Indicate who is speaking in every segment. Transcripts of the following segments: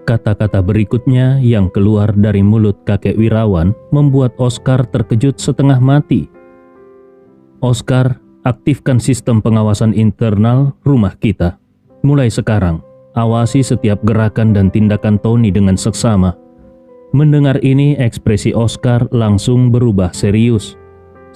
Speaker 1: Kata-kata berikutnya yang keluar dari mulut kakek Wirawan membuat Oscar terkejut setengah mati. "Oscar, aktifkan sistem pengawasan internal rumah kita. Mulai sekarang, awasi setiap gerakan dan tindakan Tony dengan seksama." Mendengar ini, ekspresi Oscar langsung berubah serius.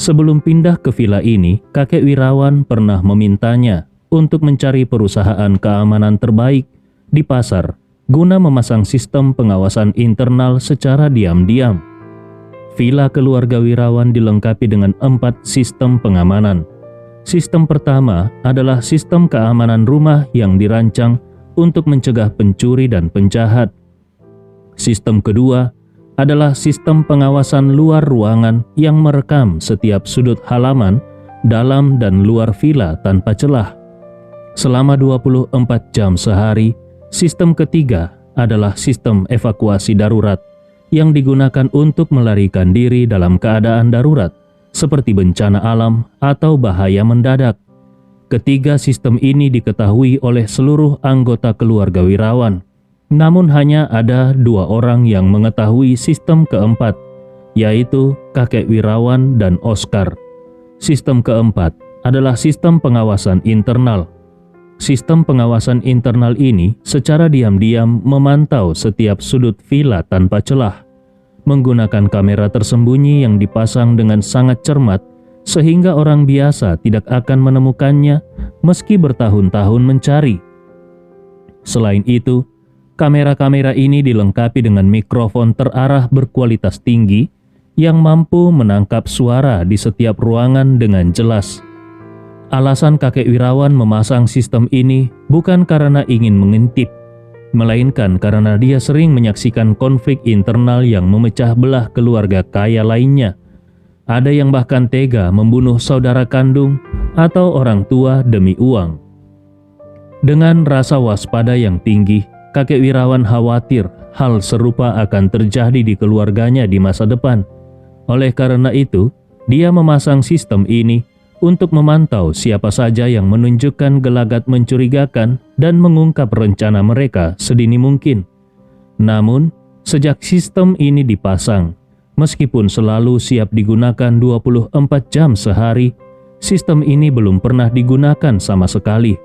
Speaker 1: Sebelum pindah ke villa ini, kakek Wirawan pernah memintanya untuk mencari perusahaan keamanan terbaik di pasar guna memasang sistem pengawasan internal secara diam-diam. Villa keluarga Wirawan dilengkapi dengan 4 sistem pengamanan. Sistem pertama adalah sistem keamanan rumah yang dirancang untuk mencegah pencuri dan penjahat. Sistem kedua adalah sistem pengawasan luar ruangan yang merekam setiap sudut halaman, dalam dan luar villa tanpa celah selama 24 jam sehari. Sistem ketiga adalah sistem evakuasi darurat yang digunakan untuk melarikan diri dalam keadaan darurat seperti bencana alam atau bahaya mendadak. Ketiga sistem ini diketahui oleh seluruh anggota keluarga Wirawan. Namun hanya ada 2 orang yang mengetahui sistem keempat, yaitu kakek Wirawan dan Oscar. Sistem keempat adalah sistem pengawasan internal. Sistem pengawasan internal ini secara diam-diam memantau setiap sudut villa tanpa celah, menggunakan kamera tersembunyi yang dipasang dengan sangat cermat sehingga orang biasa tidak akan menemukannya meski bertahun-tahun mencari. Selain itu, kamera-kamera ini dilengkapi dengan mikrofon terarah berkualitas tinggi yang mampu menangkap suara di setiap ruangan dengan jelas. Alasan kakek Wirawan memasang sistem ini bukan karena ingin mengintip, melainkan karena dia sering menyaksikan konflik internal yang memecah belah keluarga kaya lainnya. Ada yang bahkan tega membunuh saudara kandung atau orang tua demi uang. Dengan rasa waspada yang tinggi, kakek Wirawan khawatir hal serupa akan terjadi di keluarganya di masa depan. Oleh karena itu, dia memasang sistem ini untuk memantau siapa saja yang menunjukkan gelagat mencurigakan dan mengungkap rencana mereka sedini mungkin. Namun, sejak sistem ini dipasang, meskipun selalu siap digunakan 24 jam sehari, sistem ini belum pernah digunakan sama sekali.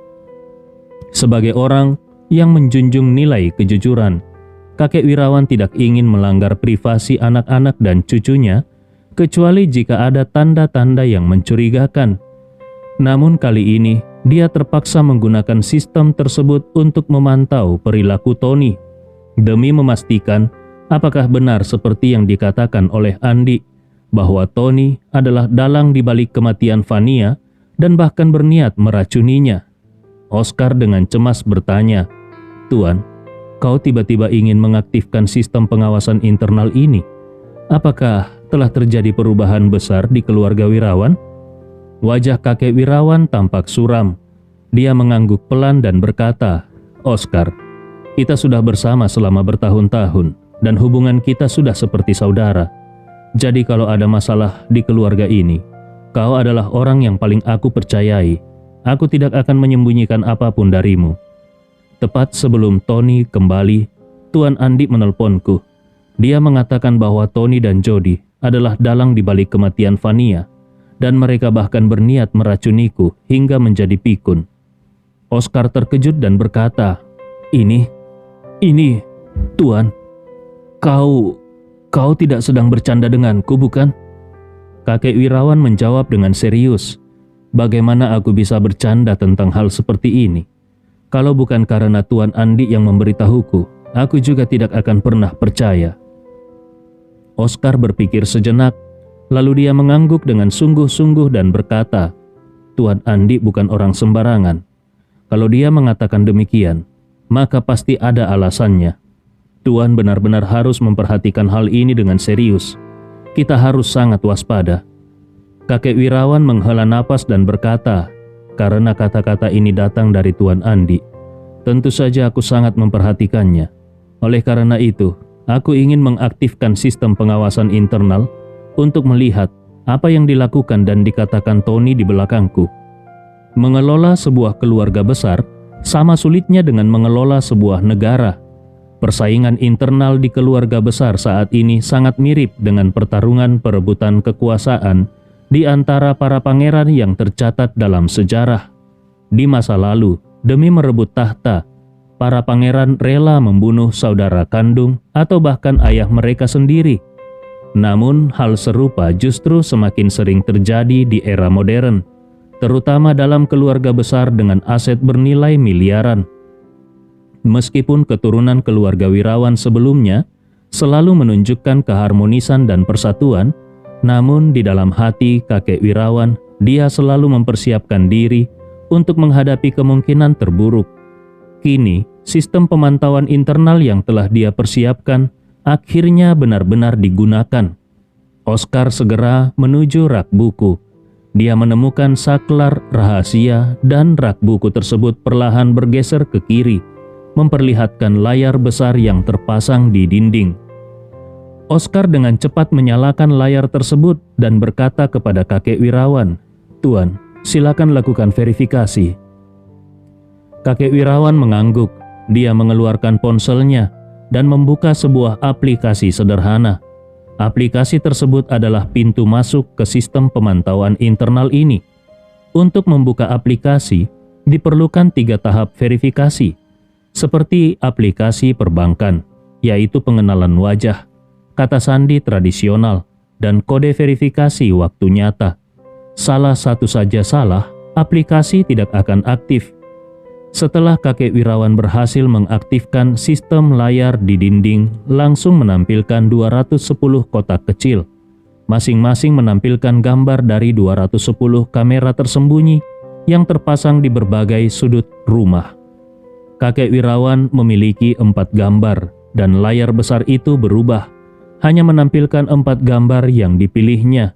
Speaker 1: Sebagai orang yang menjunjung nilai kejujuran, kakek Wirawan tidak ingin melanggar privasi anak-anak dan cucunya, kecuali jika ada tanda-tanda yang mencurigakan. Namun kali ini, dia terpaksa menggunakan sistem tersebut untuk memantau perilaku Tony, demi memastikan apakah benar seperti yang dikatakan oleh Andi, bahwa Tony adalah dalang di balik kematian Vania dan bahkan berniat meracuninya. Oscar dengan cemas bertanya, "Tuan, kau tiba-tiba ingin mengaktifkan sistem pengawasan internal ini. Apakah telah terjadi perubahan besar di keluarga Wirawan?" Wajah kakek Wirawan tampak suram. Dia mengangguk pelan dan berkata, "Oscar, kita sudah bersama selama bertahun-tahun dan hubungan kita sudah seperti saudara. Jadi kalau ada masalah di keluarga ini, kau adalah orang yang paling aku percayai. Aku tidak akan menyembunyikan apapun darimu." Tepat sebelum Tony kembali, Tuan Andi menelponku. Dia mengatakan bahwa Tony dan Jody adalah dalang di balik kematian Vania, dan mereka bahkan berniat meracuniku hingga menjadi pikun. Oscar terkejut dan berkata, Ini, Tuan, kau tidak sedang bercanda denganku, bukan?" Kakek Wirawan menjawab dengan serius, "Bagaimana aku bisa bercanda tentang hal seperti ini? Kalau bukan karena Tuan Andi yang memberitahuku, aku juga tidak akan pernah percaya." Oscar berpikir sejenak, lalu dia mengangguk dengan sungguh-sungguh dan berkata, "Tuan Andi bukan orang sembarangan. Kalau dia mengatakan demikian, maka pasti ada alasannya. Tuan benar-benar harus memperhatikan hal ini dengan serius. Kita harus sangat waspada." Kakek Wirawan menghela napas dan berkata, "Karena kata-kata ini datang dari Tuan Andi, tentu saja aku sangat memperhatikannya. Oleh karena itu, aku ingin mengaktifkan sistem pengawasan internal untuk melihat apa yang dilakukan dan dikatakan Tony di belakangku. Mengelola sebuah keluarga besar sama sulitnya dengan mengelola sebuah negara. Persaingan internal di keluarga besar saat ini sangat mirip dengan pertarungan perebutan kekuasaan di antara para pangeran yang tercatat dalam sejarah. Di masa lalu, demi merebut tahta, para pangeran rela membunuh saudara kandung atau bahkan ayah mereka sendiri. Namun, hal serupa justru semakin sering terjadi di era modern, terutama dalam keluarga besar dengan aset bernilai miliaran. Meskipun keturunan keluarga Wirawan sebelumnya selalu menunjukkan keharmonisan dan persatuan, namun di dalam hati kakek Wirawan, dia selalu mempersiapkan diri untuk menghadapi kemungkinan terburuk. Kini, sistem pemantauan internal yang telah dia persiapkan akhirnya benar-benar digunakan. Oscar segera menuju rak buku. Dia menemukan saklar rahasia dan rak buku tersebut perlahan bergeser ke kiri, memperlihatkan layar besar yang terpasang di dinding. Oscar dengan cepat menyalakan layar tersebut dan berkata kepada kakek Wirawan, "Tuan, silakan lakukan verifikasi." Kakek Wirawan mengangguk. Dia mengeluarkan ponselnya dan membuka sebuah aplikasi sederhana. Aplikasi tersebut adalah pintu masuk ke sistem pemantauan internal ini. Untuk membuka aplikasi, diperlukan 3 tahap verifikasi, seperti aplikasi perbankan, yaitu pengenalan wajah, kata sandi tradisional, dan kode verifikasi waktu nyata. Salah satu saja salah, aplikasi tidak akan aktif. Setelah kakek Wirawan berhasil mengaktifkan sistem, layar di dinding langsung menampilkan 210 kotak kecil. Masing-masing menampilkan gambar dari 210 kamera tersembunyi yang terpasang di berbagai sudut rumah. Kakek Wirawan memiliki 4 gambar dan layar besar itu berubah, hanya menampilkan 4 gambar yang dipilihnya.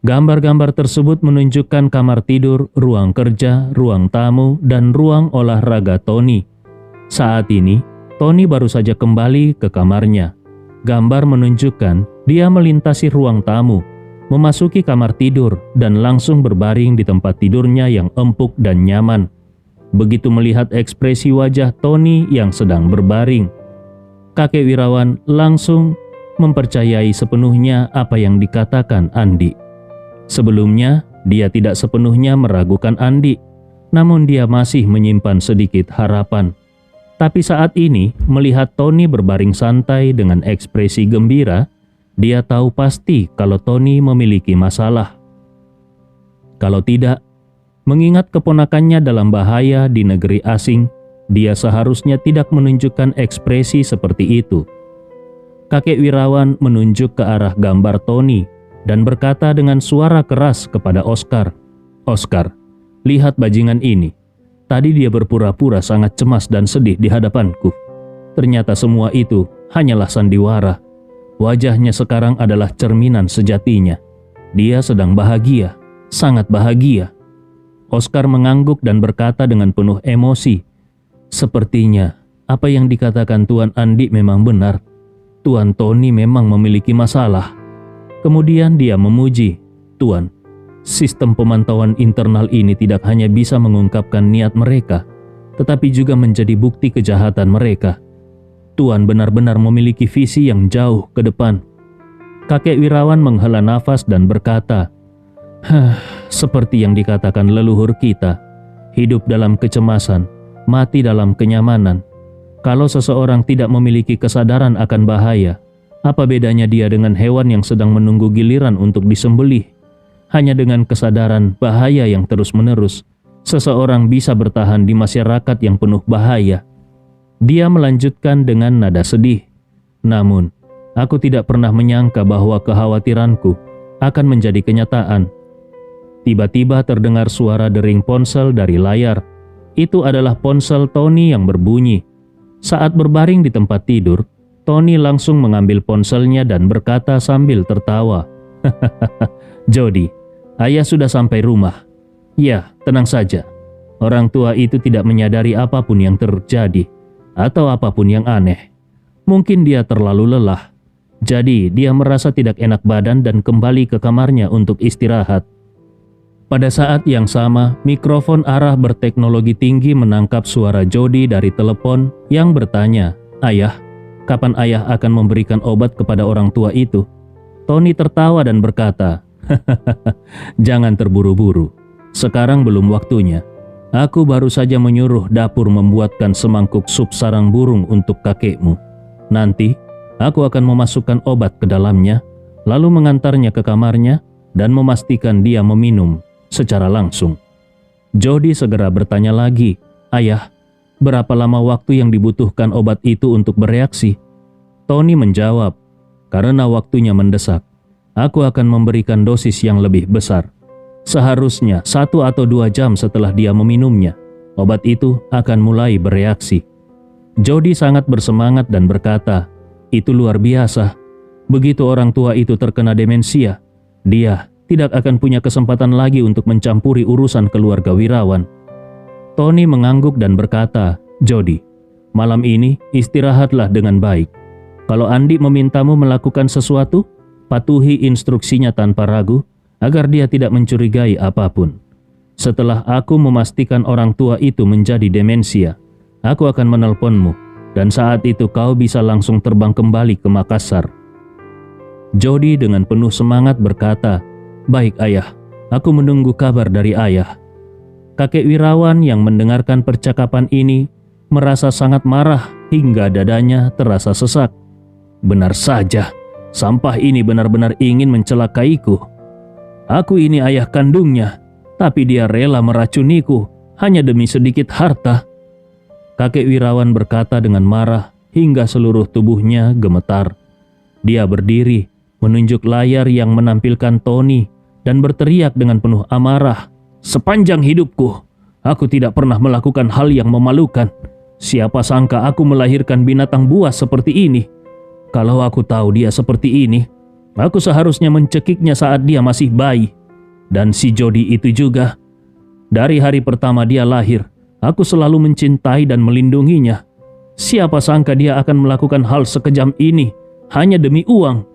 Speaker 1: Gambar-gambar tersebut menunjukkan kamar tidur, ruang kerja, ruang tamu, dan ruang olahraga Tony. Saat ini, Tony baru saja kembali ke kamarnya. Gambar menunjukkan dia melintasi ruang tamu, memasuki kamar tidur, dan langsung berbaring di tempat tidurnya yang empuk dan nyaman. Begitu melihat ekspresi wajah Tony yang sedang berbaring, kakek Wirawan langsung mempercayai sepenuhnya apa yang dikatakan Andi. Sebelumnya, dia tidak sepenuhnya meragukan Andi, namun dia masih menyimpan sedikit harapan. Tapi saat ini, melihat Tony berbaring santai dengan ekspresi gembira, dia tahu pasti kalau Tony memiliki masalah. Kalau tidak, mengingat keponakannya dalam bahaya di negeri asing, dia seharusnya tidak menunjukkan ekspresi seperti itu. Kakek Wirawan menunjuk ke arah gambar Tony dan berkata dengan suara keras kepada Oscar, "Oscar, lihat bajingan ini. Tadi dia berpura-pura sangat cemas dan sedih di hadapanku. Ternyata semua itu hanyalah sandiwara. Wajahnya sekarang adalah cerminan sejatinya. Dia sedang bahagia, sangat bahagia." Oscar mengangguk dan berkata dengan penuh emosi, "Sepertinya apa yang dikatakan Tuan Andi memang benar. Tuan Tony memang memiliki masalah." Kemudian dia memuji, "Tuan, sistem pemantauan internal ini tidak hanya bisa mengungkapkan niat mereka, tetapi juga menjadi bukti kejahatan mereka. Tuan benar-benar memiliki visi yang jauh ke depan." Kakek Wirawan menghela nafas dan berkata, "Seperti yang dikatakan leluhur kita, hidup dalam kecemasan, mati dalam kenyamanan. Kalau seseorang tidak memiliki kesadaran akan bahaya, apa bedanya dia dengan hewan yang sedang menunggu giliran untuk disembelih? Hanya dengan kesadaran bahaya yang terus-menerus, seseorang bisa bertahan di masyarakat yang penuh bahaya." Dia melanjutkan dengan nada sedih, "Namun, aku tidak pernah menyangka bahwa kekhawatiranku akan menjadi kenyataan." Tiba-tiba terdengar suara dering ponsel dari layar. Itu adalah ponsel Tony yang berbunyi. Saat berbaring di tempat tidur, Tony langsung mengambil ponselnya dan berkata sambil tertawa, "Jody, ayah sudah sampai rumah." "Ya, tenang saja." Orang tua itu tidak menyadari apapun yang terjadi atau apapun yang aneh. Mungkin dia terlalu lelah. Jadi dia merasa tidak enak badan dan kembali ke kamarnya untuk istirahat. Pada saat yang sama, mikrofon arah berteknologi tinggi menangkap suara Jody dari telepon yang bertanya, "Ayah, kapan ayah akan memberikan obat kepada orang tua itu?" Tony tertawa dan berkata, "Jangan terburu-buru. Sekarang belum waktunya. Aku baru saja menyuruh dapur membuatkan semangkuk sup sarang burung untuk kakekmu. Nanti, aku akan memasukkan obat ke dalamnya, lalu mengantarnya ke kamarnya dan memastikan dia meminum secara langsung." Jody segera bertanya lagi, "Ayah, berapa lama waktu yang dibutuhkan obat itu untuk bereaksi?" Tony menjawab, "Karena waktunya mendesak, aku akan memberikan dosis yang lebih besar. Seharusnya 1 atau 2 jam setelah dia meminumnya, obat itu akan mulai bereaksi." Jody sangat bersemangat dan berkata, "Itu luar biasa. Begitu orang tua itu terkena demensia, dia tidak akan punya kesempatan lagi untuk mencampuri urusan keluarga Wirawan." Tony mengangguk dan berkata, "Jody, malam ini istirahatlah dengan baik. Kalau Andi memintamu melakukan sesuatu, patuhi instruksinya tanpa ragu agar dia tidak mencurigai apapun. Setelah aku memastikan orang tua itu menjadi demensia, aku akan menelponmu dan saat itu kau bisa langsung terbang kembali ke Makassar." Jody dengan penuh semangat berkata, "Baik ayah, aku menunggu kabar dari ayah." Kakek Wirawan yang mendengarkan percakapan ini merasa sangat marah hingga dadanya terasa sesak. "Benar saja, sampah ini benar-benar ingin mencelakaiku. Aku ini ayah kandungnya, tapi dia rela meracuniku hanya demi sedikit harta." Kakek Wirawan berkata dengan marah hingga seluruh tubuhnya gemetar. Dia berdiri, menunjuk layar yang menampilkan Tony dan berteriak dengan penuh amarah, "Sepanjang hidupku, aku tidak pernah melakukan hal yang memalukan. Siapa sangka aku melahirkan binatang buas seperti ini. Kalau aku tahu dia seperti ini, aku seharusnya mencekiknya saat dia masih bayi. Dan si Jody itu juga. Dari hari pertama dia lahir, aku selalu mencintai dan melindunginya. Siapa sangka dia akan melakukan hal sekejam ini hanya demi uang."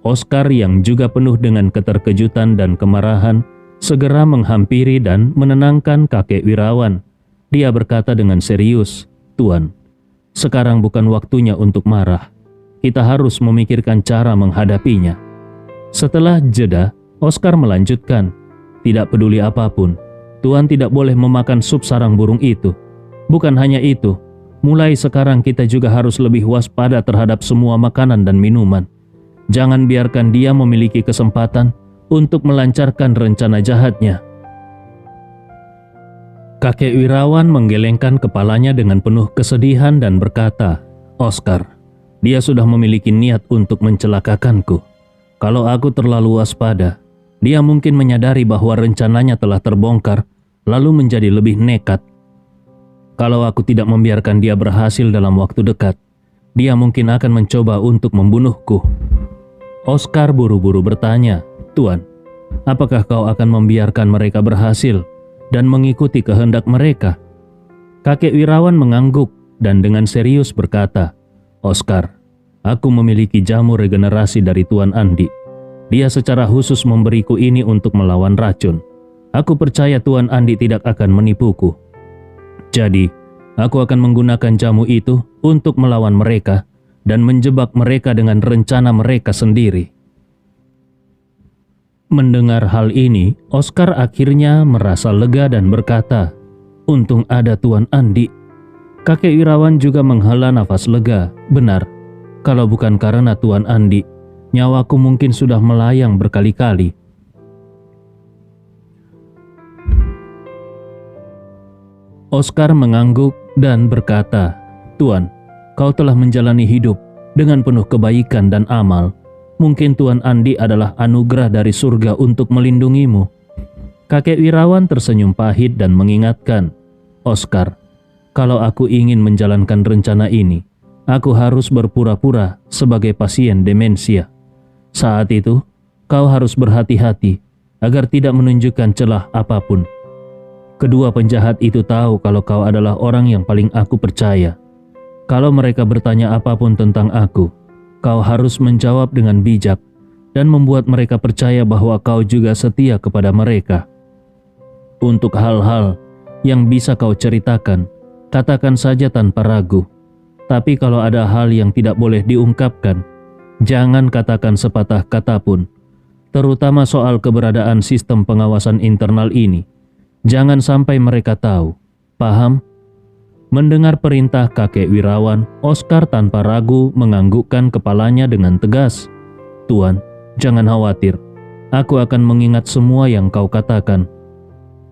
Speaker 1: Oscar yang juga penuh dengan keterkejutan dan kemarahan segera menghampiri dan menenangkan kakek Wirawan. Dia berkata dengan serius, "Tuan, sekarang bukan waktunya untuk marah. Kita harus memikirkan cara menghadapinya." Setelah jeda, Oscar melanjutkan, "Tidak peduli apapun, Tuan tidak boleh memakan sup sarang burung itu. Bukan hanya itu, mulai sekarang kita juga harus lebih waspada terhadap semua makanan dan minuman. Jangan biarkan dia memiliki kesempatan untuk melancarkan rencana jahatnya." Kakek Wirawan menggelengkan kepalanya dengan penuh kesedihan dan berkata, "Oscar, dia sudah memiliki niat untuk mencelakakanku. Kalau aku terlalu waspada, dia mungkin menyadari bahwa rencananya telah terbongkar, lalu menjadi lebih nekat. Kalau aku tidak membiarkan dia berhasil dalam waktu dekat, dia mungkin akan mencoba untuk membunuhku." Oscar buru-buru bertanya, "Tuan, apakah kau akan membiarkan mereka berhasil dan mengikuti kehendak mereka?" Kakek Wirawan mengangguk dan dengan serius berkata, "Oscar, aku memiliki jamu regenerasi dari Tuan Andi. Dia secara khusus memberiku ini untuk melawan racun. Aku percaya Tuan Andi tidak akan menipuku. Jadi, aku akan menggunakan jamu itu untuk melawan mereka dan menjebak mereka dengan rencana mereka sendiri." Mendengar hal ini, Oscar akhirnya merasa lega dan berkata, "Untung ada Tuan Andi." Kakek Wirawan juga menghela nafas lega. Benar, kalau bukan karena Tuan Andi, nyawaku mungkin sudah melayang berkali-kali. Oscar mengangguk dan berkata, "Tuan, kau telah menjalani hidup dengan penuh kebaikan dan amal. Mungkin Tuan Andi adalah anugerah dari surga untuk melindungimu." Kakek Wirawan tersenyum pahit dan mengingatkan, "Oscar, kalau aku ingin menjalankan rencana ini, aku harus berpura-pura sebagai pasien demensia. Saat itu, kau harus berhati-hati agar tidak menunjukkan celah apapun. Kedua penjahat itu tahu kalau kau adalah orang yang paling aku percaya. Kalau mereka bertanya apapun tentang aku, kau harus menjawab dengan bijak dan membuat mereka percaya bahwa kau juga setia kepada mereka. Untuk hal-hal yang bisa kau ceritakan, katakan saja tanpa ragu. Tapi kalau ada hal yang tidak boleh diungkapkan, jangan katakan sepatah kata pun, terutama soal keberadaan sistem pengawasan internal ini. Jangan sampai mereka tahu. Paham? Mendengar perintah kakek Wirawan, Oskar tanpa ragu menganggukkan kepalanya dengan tegas. Tuan, jangan khawatir. Aku akan mengingat semua yang kau katakan.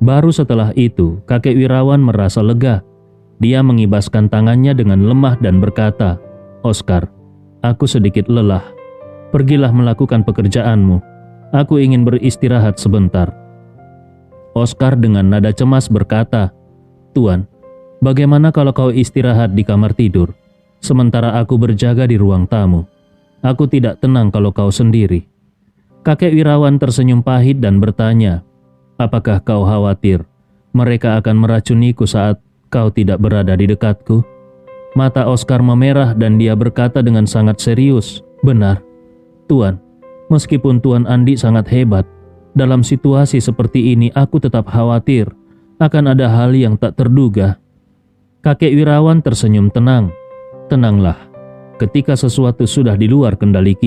Speaker 1: Baru setelah itu, kakek Wirawan merasa lega. Dia mengibaskan tangannya dengan lemah dan berkata, Oskar, aku sedikit lelah. Pergilah melakukan pekerjaanmu. Aku ingin beristirahat sebentar. Oskar dengan nada cemas berkata, Tuan, bagaimana kalau kau istirahat di kamar tidur, sementara aku berjaga di ruang tamu? Aku tidak tenang kalau kau sendiri. Kakek Wirawan tersenyum pahit dan bertanya, apakah kau khawatir mereka akan meracuniku saat kau tidak berada di dekatku? Mata Oskar memerah dan dia berkata dengan sangat serius, benar, Tuan, meskipun Tuan Andi sangat hebat, dalam situasi seperti ini aku tetap khawatir akan ada hal yang tak terduga. Kakek Wirawan tersenyum tenang. Tenanglah, ketika sesuatu sudah di luar kendali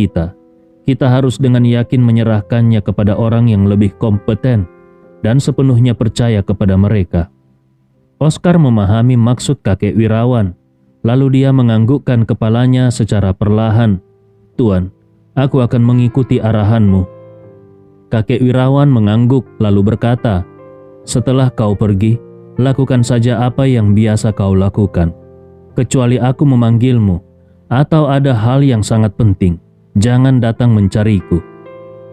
Speaker 1: kita harus dengan yakin menyerahkannya kepada orang yang lebih kompeten dan sepenuhnya percaya kepada mereka. Oskar memahami maksud kakek Wirawan, lalu dia menganggukkan kepalanya secara perlahan. Tuan, aku akan mengikuti arahanmu. Kakek Wirawan mengangguk lalu berkata, setelah kau pergi, lakukan saja apa yang biasa kau lakukan. Kecuali aku memanggilmu, atau ada hal yang sangat penting, jangan datang mencariku.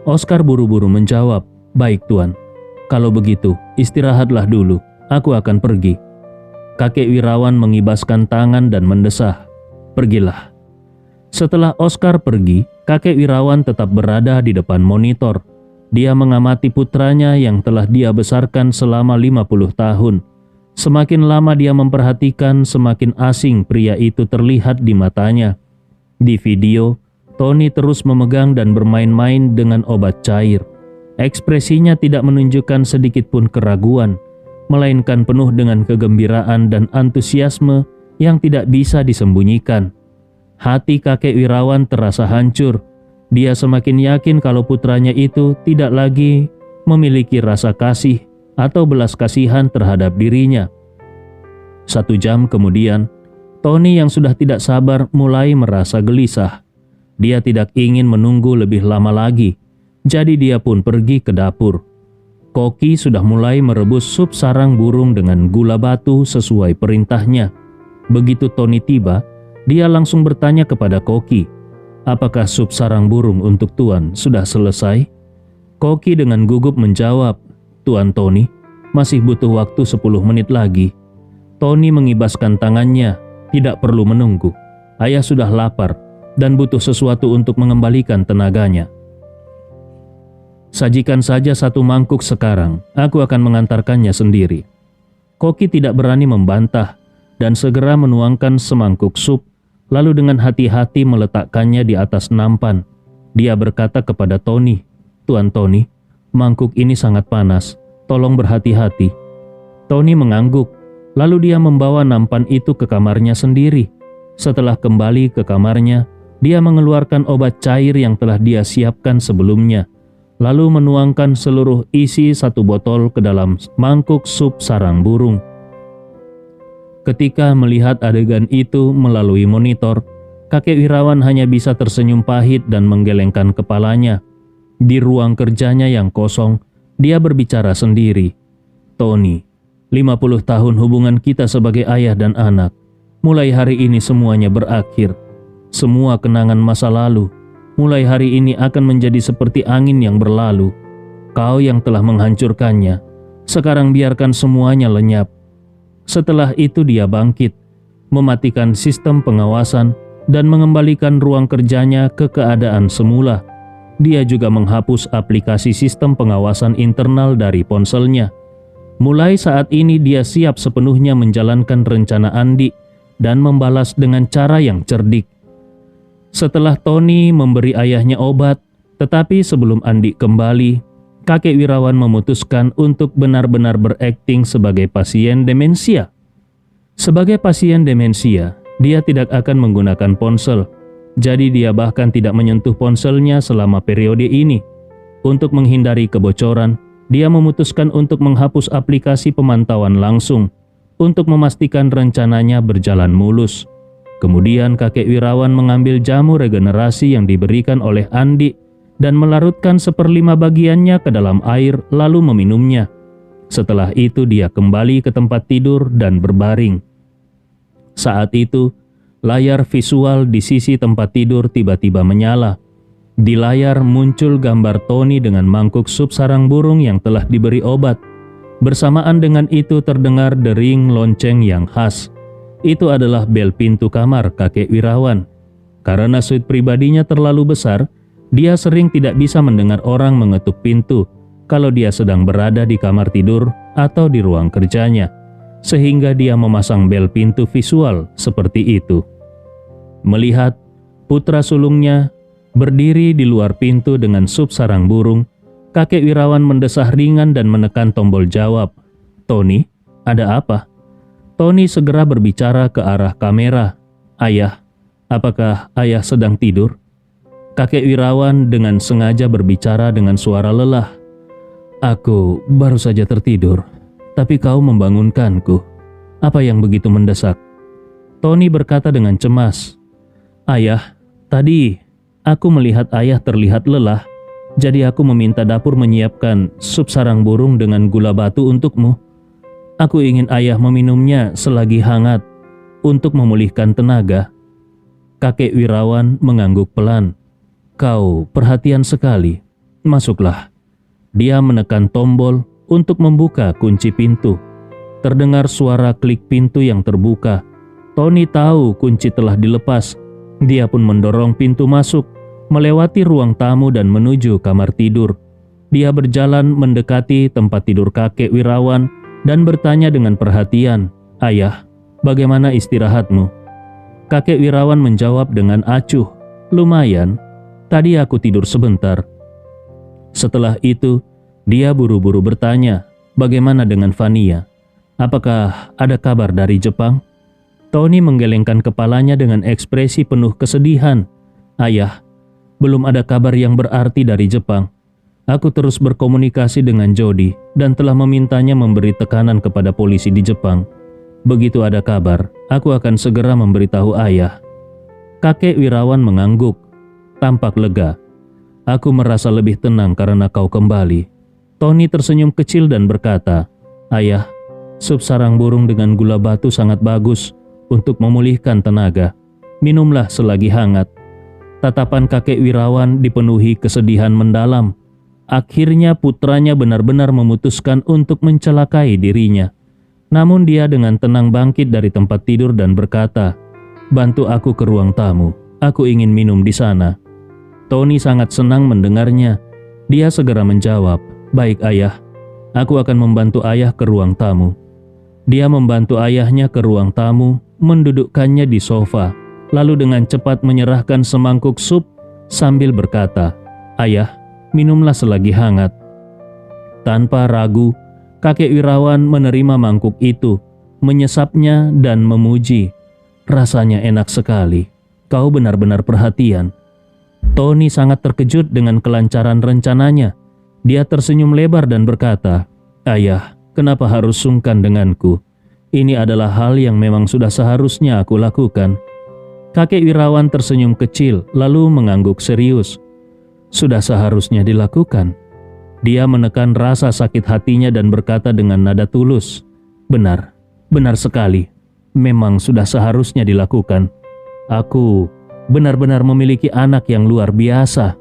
Speaker 1: Oskar buru-buru menjawab, baik Tuan. Kalau begitu, istirahatlah dulu. Aku akan pergi. Kakek Wirawan mengibaskan tangan dan mendesah. Pergilah. Setelah Oskar pergi, kakek Wirawan tetap berada di depan monitor. Dia mengamati putranya yang telah dia besarkan selama 50 tahun. Semakin lama dia memperhatikan, semakin asing pria itu terlihat di matanya. Di video, Tony terus memegang dan bermain-main dengan obat cair. Ekspresinya tidak menunjukkan sedikit pun keraguan, melainkan penuh dengan kegembiraan dan antusiasme yang tidak bisa disembunyikan. Hati kakek Wirawan terasa hancur. Dia semakin yakin kalau putranya itu tidak lagi memiliki rasa kasih atau belas kasihan terhadap dirinya. 1 jam kemudian, Tony yang sudah tidak sabar mulai merasa gelisah. Dia tidak ingin menunggu lebih lama lagi, jadi dia pun pergi ke dapur. Koki sudah mulai merebus sup sarang burung dengan gula batu sesuai perintahnya. Begitu Tony tiba, dia langsung bertanya kepada Koki, apakah sup sarang burung untuk Tuan sudah selesai? Koki dengan gugup menjawab, Tuan Tony, masih butuh waktu 10 menit lagi. Tony mengibaskan tangannya, tidak perlu menunggu. Ayah sudah lapar dan butuh sesuatu untuk mengembalikan tenaganya. Sajikan saja 1 mangkuk sekarang, aku akan mengantarkannya sendiri. Koki tidak berani membantah dan segera menuangkan semangkuk sup, lalu dengan hati-hati meletakkannya di atas nampan. Dia berkata kepada Tony, Tuan Tony, mangkuk ini sangat panas, tolong berhati-hati. Tony mengangguk, lalu dia membawa nampan itu ke kamarnya sendiri. Setelah kembali ke kamarnya, dia mengeluarkan obat cair yang telah dia siapkan sebelumnya, lalu menuangkan seluruh isi 1 botol ke dalam mangkuk sup sarang burung. Ketika melihat adegan itu melalui monitor, kakek Wirawan hanya bisa tersenyum pahit dan menggelengkan kepalanya. Di ruang kerjanya yang kosong, dia berbicara sendiri. Tony, 50 tahun hubungan kita sebagai ayah dan anak. Mulai hari ini semuanya berakhir. Semua kenangan masa lalu mulai hari ini akan menjadi seperti angin yang berlalu. Kau yang telah menghancurkannya, sekarang biarkan semuanya lenyap. Setelah itu dia bangkit, mematikan sistem pengawasan dan mengembalikan ruang kerjanya ke keadaan semula. Dia juga menghapus aplikasi sistem pengawasan internal dari ponselnya. Mulai saat ini dia siap sepenuhnya menjalankan rencana Andi dan membalas dengan cara yang cerdik. Setelah Tony memberi ayahnya obat, tetapi sebelum Andi kembali, kakek Wirawan memutuskan untuk benar-benar berakting sebagai pasien demensia. Sebagai pasien demensia, Dia tidak akan menggunakan ponsel, jadi dia bahkan tidak menyentuh ponselnya selama periode ini. Untuk menghindari kebocoran, dia memutuskan untuk menghapus aplikasi pemantauan langsung untuk memastikan rencananya berjalan mulus. Kemudian kakek Wirawan mengambil jamu regenerasi yang diberikan oleh Andi dan melarutkan 1/5 bagiannya ke dalam air lalu meminumnya. Setelah itu dia kembali ke tempat tidur dan berbaring. Saat itu, layar visual di sisi tempat tidur tiba-tiba menyala. Di layar muncul gambar Tony dengan mangkuk sup sarang burung yang telah diberi obat. Bersamaan dengan itu terdengar dering lonceng yang khas. Itu adalah bel pintu kamar kakek Wirawan. Karena suite pribadinya terlalu besar, dia sering tidak bisa mendengar orang mengetuk pintu kalau dia sedang berada di kamar tidur atau di ruang kerjanya, sehingga dia memasang bel pintu visual seperti itu. Melihat putra sulungnya berdiri di luar pintu dengan sup sarang burung, kakek Wirawan mendesah ringan dan menekan tombol jawab. "Tony, ada apa?" Tony segera berbicara ke arah kamera. "Ayah, apakah ayah sedang tidur?" Kakek Wirawan dengan sengaja berbicara dengan suara lelah. "Aku baru saja tertidur, tapi kau membangunkanku. Apa yang begitu mendesak?" Tony berkata dengan cemas. "Ayah, tadi aku melihat ayah terlihat lelah, jadi aku meminta dapur menyiapkan sup sarang burung dengan gula batu untukmu. Aku ingin ayah meminumnya selagi hangat untuk memulihkan tenaga." Kakek Wirawan mengangguk pelan. "Kau perhatian sekali. Masuklah." Dia menekan tombol untuk membuka kunci pintu. Terdengar suara klik pintu yang terbuka. Tony tahu kunci telah dilepas. Dia pun mendorong pintu masuk, melewati ruang tamu dan menuju kamar tidur. Dia berjalan mendekati tempat tidur kakek Wirawan dan bertanya dengan perhatian, "Ayah, bagaimana istirahatmu?" Kakek Wirawan menjawab dengan acuh, "Lumayan. Tadi aku tidur sebentar." Setelah itu, dia buru-buru bertanya, "Bagaimana dengan Vania? Apakah ada kabar dari Jepang?" Tony menggelengkan kepalanya dengan ekspresi penuh kesedihan. "Ayah, belum ada kabar yang berarti dari Jepang. Aku terus berkomunikasi dengan Jody dan telah memintanya memberi tekanan kepada polisi di Jepang. Begitu ada kabar, aku akan segera memberitahu ayah." Kakek Wirawan mengangguk, tampak lega. "Aku merasa lebih tenang karena kau kembali." Tony tersenyum kecil dan berkata, "Ayah, sup sarang burung dengan gula batu sangat bagus untuk memulihkan tenaga. Minumlah selagi hangat." Tatapan kakek Wirawan dipenuhi kesedihan mendalam. Akhirnya putranya benar-benar memutuskan untuk mencelakai dirinya. Namun dia dengan tenang bangkit dari tempat tidur dan berkata, "Bantu aku ke ruang tamu. Aku ingin minum di sana." Tony sangat senang mendengarnya. Dia segera menjawab, "Baik ayah, aku akan membantu ayah ke ruang tamu." Dia membantu ayahnya ke ruang tamu, mendudukkannya di sofa, lalu dengan cepat menyerahkan semangkuk sup sambil berkata, "Ayah, minumlah selagi hangat." Tanpa ragu, kakek Wirawan menerima mangkuk itu, menyesapnya dan memuji. "Rasanya enak sekali. Kau benar-benar perhatian." Tony sangat terkejut dengan kelancaran rencananya. Dia tersenyum lebar dan berkata, "Ayah, kenapa harus sungkan denganku? Ini adalah hal yang memang sudah seharusnya aku lakukan." Kakek Wirawan tersenyum kecil lalu mengangguk serius. "Sudah seharusnya dilakukan." Dia menekan rasa sakit hatinya dan berkata dengan nada tulus, "Benar, benar sekali. Memang sudah seharusnya dilakukan. Aku benar-benar memiliki anak yang luar biasa."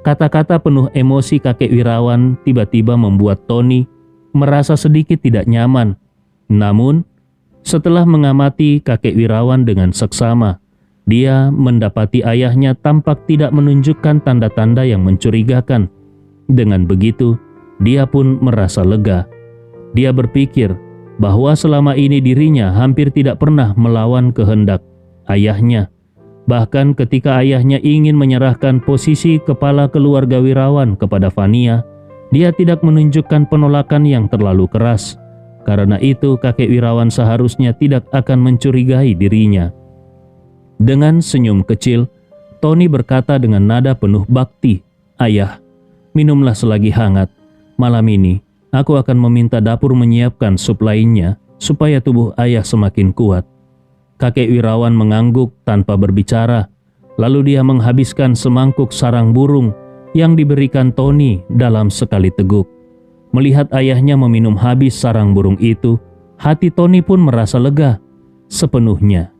Speaker 1: Kata-kata penuh emosi kakek Wirawan tiba-tiba membuat Tony merasa sedikit tidak nyaman. Namun, setelah mengamati kakek Wirawan dengan seksama, dia mendapati ayahnya tampak tidak menunjukkan tanda-tanda yang mencurigakan. Dengan begitu, dia pun merasa lega. Dia berpikir bahwa selama ini dirinya hampir tidak pernah melawan kehendak ayahnya. Bahkan ketika ayahnya ingin menyerahkan posisi kepala keluarga Wirawan kepada Vania, dia tidak menunjukkan penolakan yang terlalu keras. Karena itu kakek Wirawan seharusnya tidak akan mencurigai dirinya. Dengan senyum kecil, Tony berkata dengan nada penuh bakti, "Ayah, minumlah selagi hangat. Malam ini, aku akan meminta dapur menyiapkan sup lainnya supaya tubuh ayah semakin kuat." Kakek Wirawan mengangguk tanpa berbicara, lalu dia menghabiskan semangkuk sarang burung yang diberikan Tony dalam sekali teguk. Melihat ayahnya meminum habis sarang burung itu, hati Tony pun merasa lega sepenuhnya.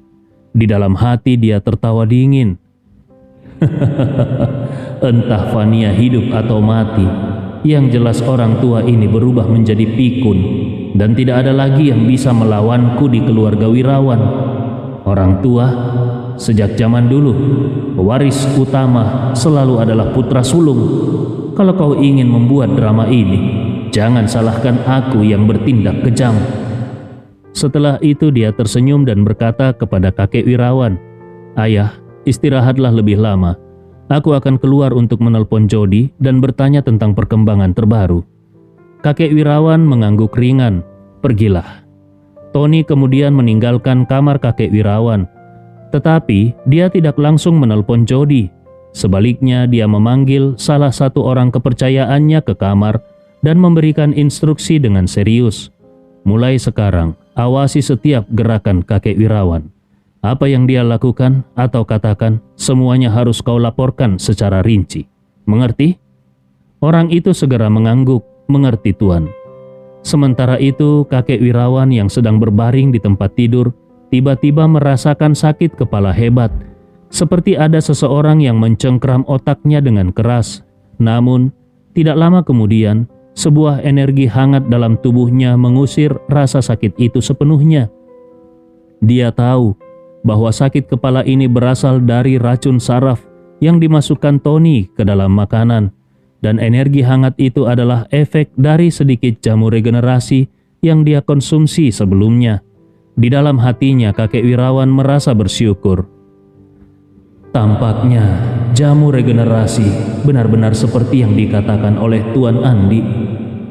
Speaker 1: Di dalam hati dia tertawa dingin. Entah Fania hidup atau mati, yang jelas orang tua ini berubah menjadi pikun, dan tidak ada lagi yang bisa melawanku di keluarga Wirawan. Orang tua, sejak zaman dulu, pewaris utama selalu adalah putra sulung. Kalau kau ingin membuat drama ini, jangan salahkan aku yang bertindak kejam. Setelah itu dia tersenyum dan berkata kepada kakek Wirawan, "Ayah, istirahatlah lebih lama. Aku akan keluar untuk menelpon Jody dan bertanya tentang perkembangan terbaru." Kakek Wirawan mengangguk ringan. "Pergilah." Tony kemudian meninggalkan kamar kakek Wirawan. Tetapi dia tidak langsung menelpon Jody. Sebaliknya dia memanggil salah satu orang kepercayaannya ke kamar dan memberikan instruksi dengan serius. "Mulai sekarang, awasi setiap gerakan kakek Wirawan. Apa yang dia lakukan atau katakan, semuanya harus kau laporkan secara rinci. Mengerti?" Orang itu segera mengangguk, "Mengerti, Tuan." Sementara itu, kakek Wirawan yang sedang berbaring di tempat tidur tiba-tiba merasakan sakit kepala hebat, seperti ada seseorang yang mencengkram otaknya dengan keras. Namun, tidak lama kemudian, sebuah energi hangat dalam tubuhnya mengusir rasa sakit itu sepenuhnya. Dia tahu bahwa sakit kepala ini berasal dari racun saraf yang dimasukkan Tony ke dalam makanan, dan energi hangat itu adalah efek dari sedikit jamu regenerasi yang dia konsumsi sebelumnya. Di dalam hatinya kakek Wirawan merasa bersyukur. Tampaknya jamu regenerasi benar-benar seperti yang dikatakan oleh Tuan Andi.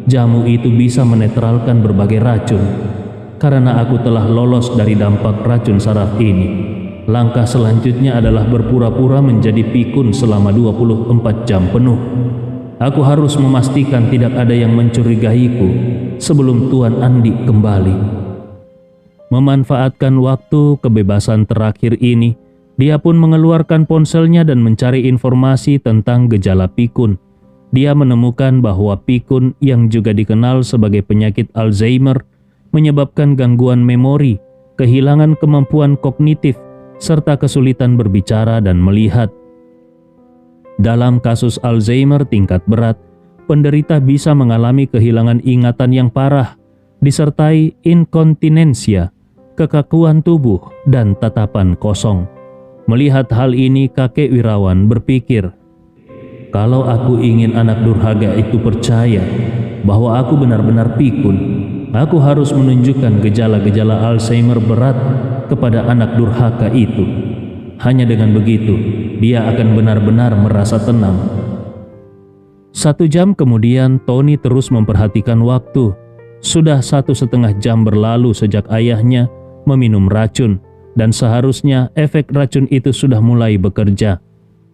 Speaker 1: Jamu itu bisa menetralkan berbagai racun. Karena aku telah lolos dari dampak racun saraf ini, langkah selanjutnya adalah berpura-pura menjadi pikun selama 24 jam penuh. Aku harus memastikan tidak ada yang mencurigaiku sebelum Tuan Andi kembali. Memanfaatkan waktu kebebasan terakhir ini, dia pun mengeluarkan ponselnya dan mencari informasi tentang gejala pikun. Dia menemukan bahwa pikun yang juga dikenal sebagai penyakit Alzheimer menyebabkan gangguan memori, kehilangan kemampuan kognitif, serta kesulitan berbicara dan melihat. Dalam kasus Alzheimer tingkat berat, penderita bisa mengalami kehilangan ingatan yang parah, disertai inkontinensia, kekakuan tubuh, dan tatapan kosong. Melihat hal ini, kakek Wirawan berpikir, "Kalau aku ingin anak durhaka itu percaya bahwa aku benar-benar pikun, aku harus menunjukkan gejala-gejala Alzheimer berat kepada anak durhaka itu. Hanya dengan begitu, dia akan benar-benar merasa tenang." 1 jam kemudian, Tony terus memperhatikan waktu. Sudah 1,5 jam berlalu sejak ayahnya meminum racun, dan seharusnya efek racun itu sudah mulai bekerja.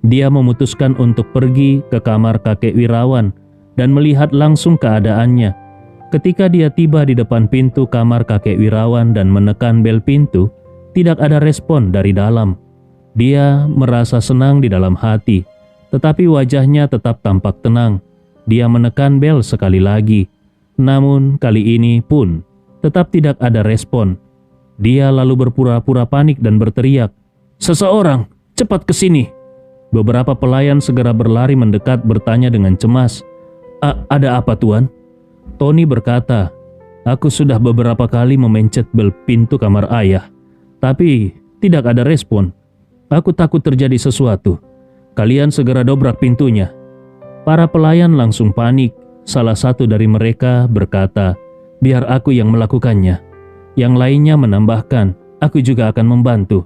Speaker 1: Dia memutuskan untuk pergi ke kamar kakek Wirawan dan melihat langsung keadaannya. Ketika dia tiba di depan pintu kamar kakek Wirawan dan menekan bel pintu, tidak ada respon dari dalam. Dia merasa senang di dalam hati, tetapi wajahnya tetap tampak tenang. Dia menekan bel sekali lagi, namun kali ini pun tetap tidak ada respon. Dia lalu berpura-pura panik dan berteriak, "Seseorang, cepat ke sini!" Beberapa pelayan segera berlari mendekat bertanya dengan cemas, "Ada apa, Tuan?" Tony berkata, "Aku sudah beberapa kali memencet bel pintu kamar ayah, tapi tidak ada respon. Aku takut terjadi sesuatu. Kalian segera dobrak pintunya." Para pelayan langsung panik. Salah satu dari mereka berkata, "Biar aku yang melakukannya." Yang lainnya menambahkan, "Aku juga akan membantu."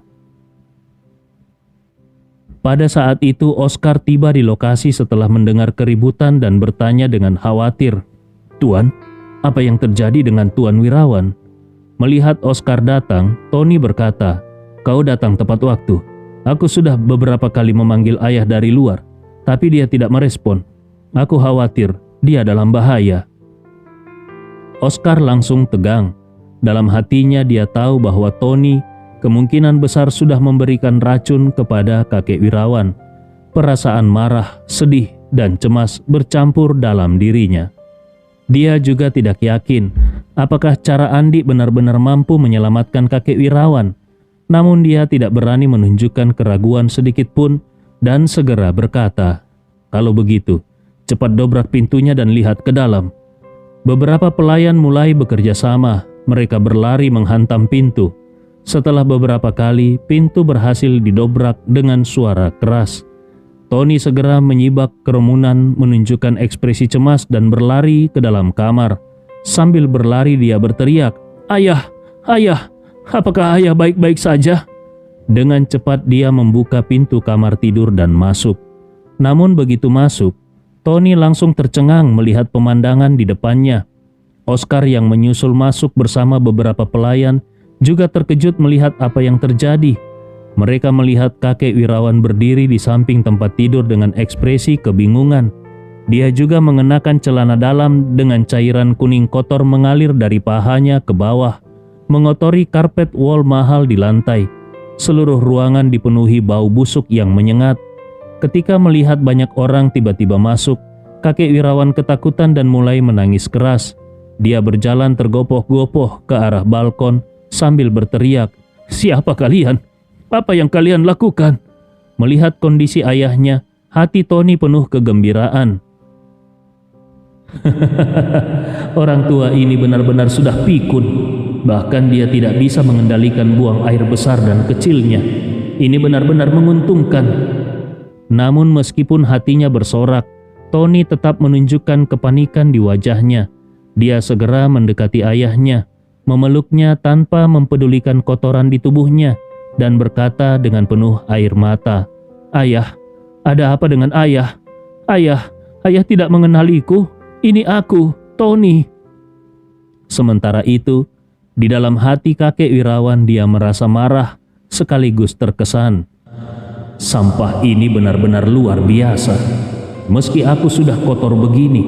Speaker 1: Pada saat itu Oscar tiba di lokasi setelah mendengar keributan dan bertanya dengan khawatir, "Tuan, Apa yang terjadi dengan Tuan Wirawan? Melihat Oscar datang, Tony berkata, "Kau datang tepat waktu. Aku sudah beberapa kali memanggil ayah dari luar, tapi dia tidak merespon. Aku khawatir dia dalam bahaya." Oscar langsung tegang. Dalam hatinya dia tahu bahwa Tony kemungkinan besar sudah memberikan racun kepada kakek Wirawan. Perasaan marah, sedih, dan cemas bercampur dalam dirinya. Dia juga tidak yakin apakah cara Andi benar-benar mampu menyelamatkan kakek Wirawan. Namun dia tidak berani menunjukkan keraguan sedikit pun dan segera berkata, "Kalau begitu, cepat dobrak pintunya dan lihat ke dalam." Beberapa pelayan mulai bekerja sama. Mereka berlari menghantam pintu. Setelah beberapa kali, pintu berhasil didobrak dengan suara keras. Tony segera menyibak kerumunan, menunjukkan ekspresi cemas dan berlari ke dalam kamar. Sambil berlari dia berteriak, "Ayah, ayah, apakah ayah baik-baik saja?" Dengan cepat dia membuka pintu kamar tidur dan masuk. Namun begitu masuk, Tony langsung tercengang melihat pemandangan di depannya. Oscar yang menyusul masuk bersama beberapa pelayan juga terkejut melihat apa yang terjadi. Mereka melihat kakek Wirawan berdiri di samping tempat tidur dengan ekspresi kebingungan. Dia juga mengenakan celana dalam dengan cairan kuning kotor mengalir dari pahanya ke bawah, mengotori karpet wall mahal di lantai. Seluruh ruangan dipenuhi bau busuk yang menyengat. Ketika melihat banyak orang tiba-tiba masuk, kakek Wirawan ketakutan dan mulai menangis keras. Dia berjalan tergopoh-gopoh ke arah balkon sambil berteriak, "Siapa kalian? Apa yang kalian lakukan?" Melihat kondisi ayahnya, hati Tony penuh kegembiraan. Orang tua ini benar-benar sudah pikun. Bahkan dia tidak bisa mengendalikan buang air besar dan kecilnya. Ini benar-benar menguntungkan. Namun meskipun hatinya bersorak, Tony tetap menunjukkan kepanikan di wajahnya. Dia segera mendekati ayahnya, memeluknya tanpa mempedulikan kotoran di tubuhnya, dan berkata dengan penuh air mata, "Ayah, ada apa dengan ayah? Ayah, ayah tidak mengenaliku. Ini aku, Tony." Sementara itu, di dalam hati kakek Wirawan dia merasa marah sekaligus terkesan. Sampah ini benar-benar luar biasa. Meski aku sudah kotor begini,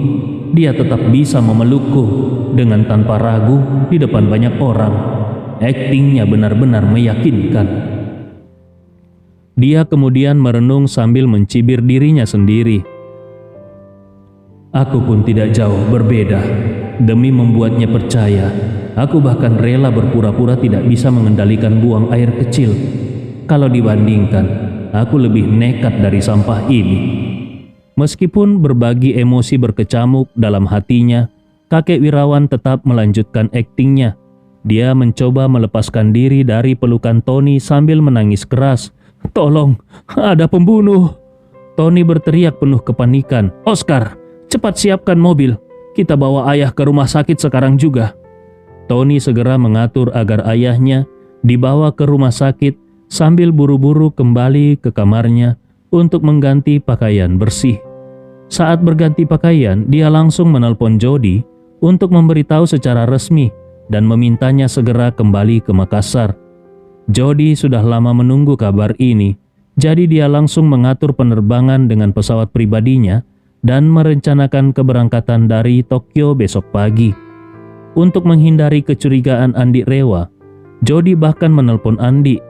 Speaker 1: dia tetap bisa memelukku dengan tanpa ragu di depan banyak orang. Aktingnya benar-benar meyakinkan. Dia kemudian merenung sambil mencibir dirinya sendiri. Aku pun tidak jauh berbeda. Demi membuatnya percaya, aku bahkan rela berpura-pura tidak bisa mengendalikan buang air kecil. Kalau dibandingkan, aku lebih nekat dari sampah ini. Meskipun berbagi emosi berkecamuk dalam hatinya, kakek Wirawan tetap melanjutkan aktingnya. Dia mencoba melepaskan diri dari pelukan Tony sambil menangis keras. "Tolong, ada pembunuh!" Tony berteriak penuh kepanikan. "Oscar, cepat siapkan mobil. Kita bawa ayah ke rumah sakit sekarang juga." Tony segera mengatur agar ayahnya dibawa ke rumah sakit sambil buru-buru kembali ke kamarnya untuk mengganti pakaian bersih. Saat berganti pakaian, dia langsung menelpon Jody untuk memberitahu secara resmi dan memintanya segera kembali ke Makassar. Jody sudah lama menunggu kabar ini, jadi dia langsung mengatur penerbangan dengan pesawat pribadinya dan merencanakan keberangkatan dari Tokyo besok pagi. Untuk menghindari kecurigaan Andi Rewa, Jody bahkan menelpon Andi.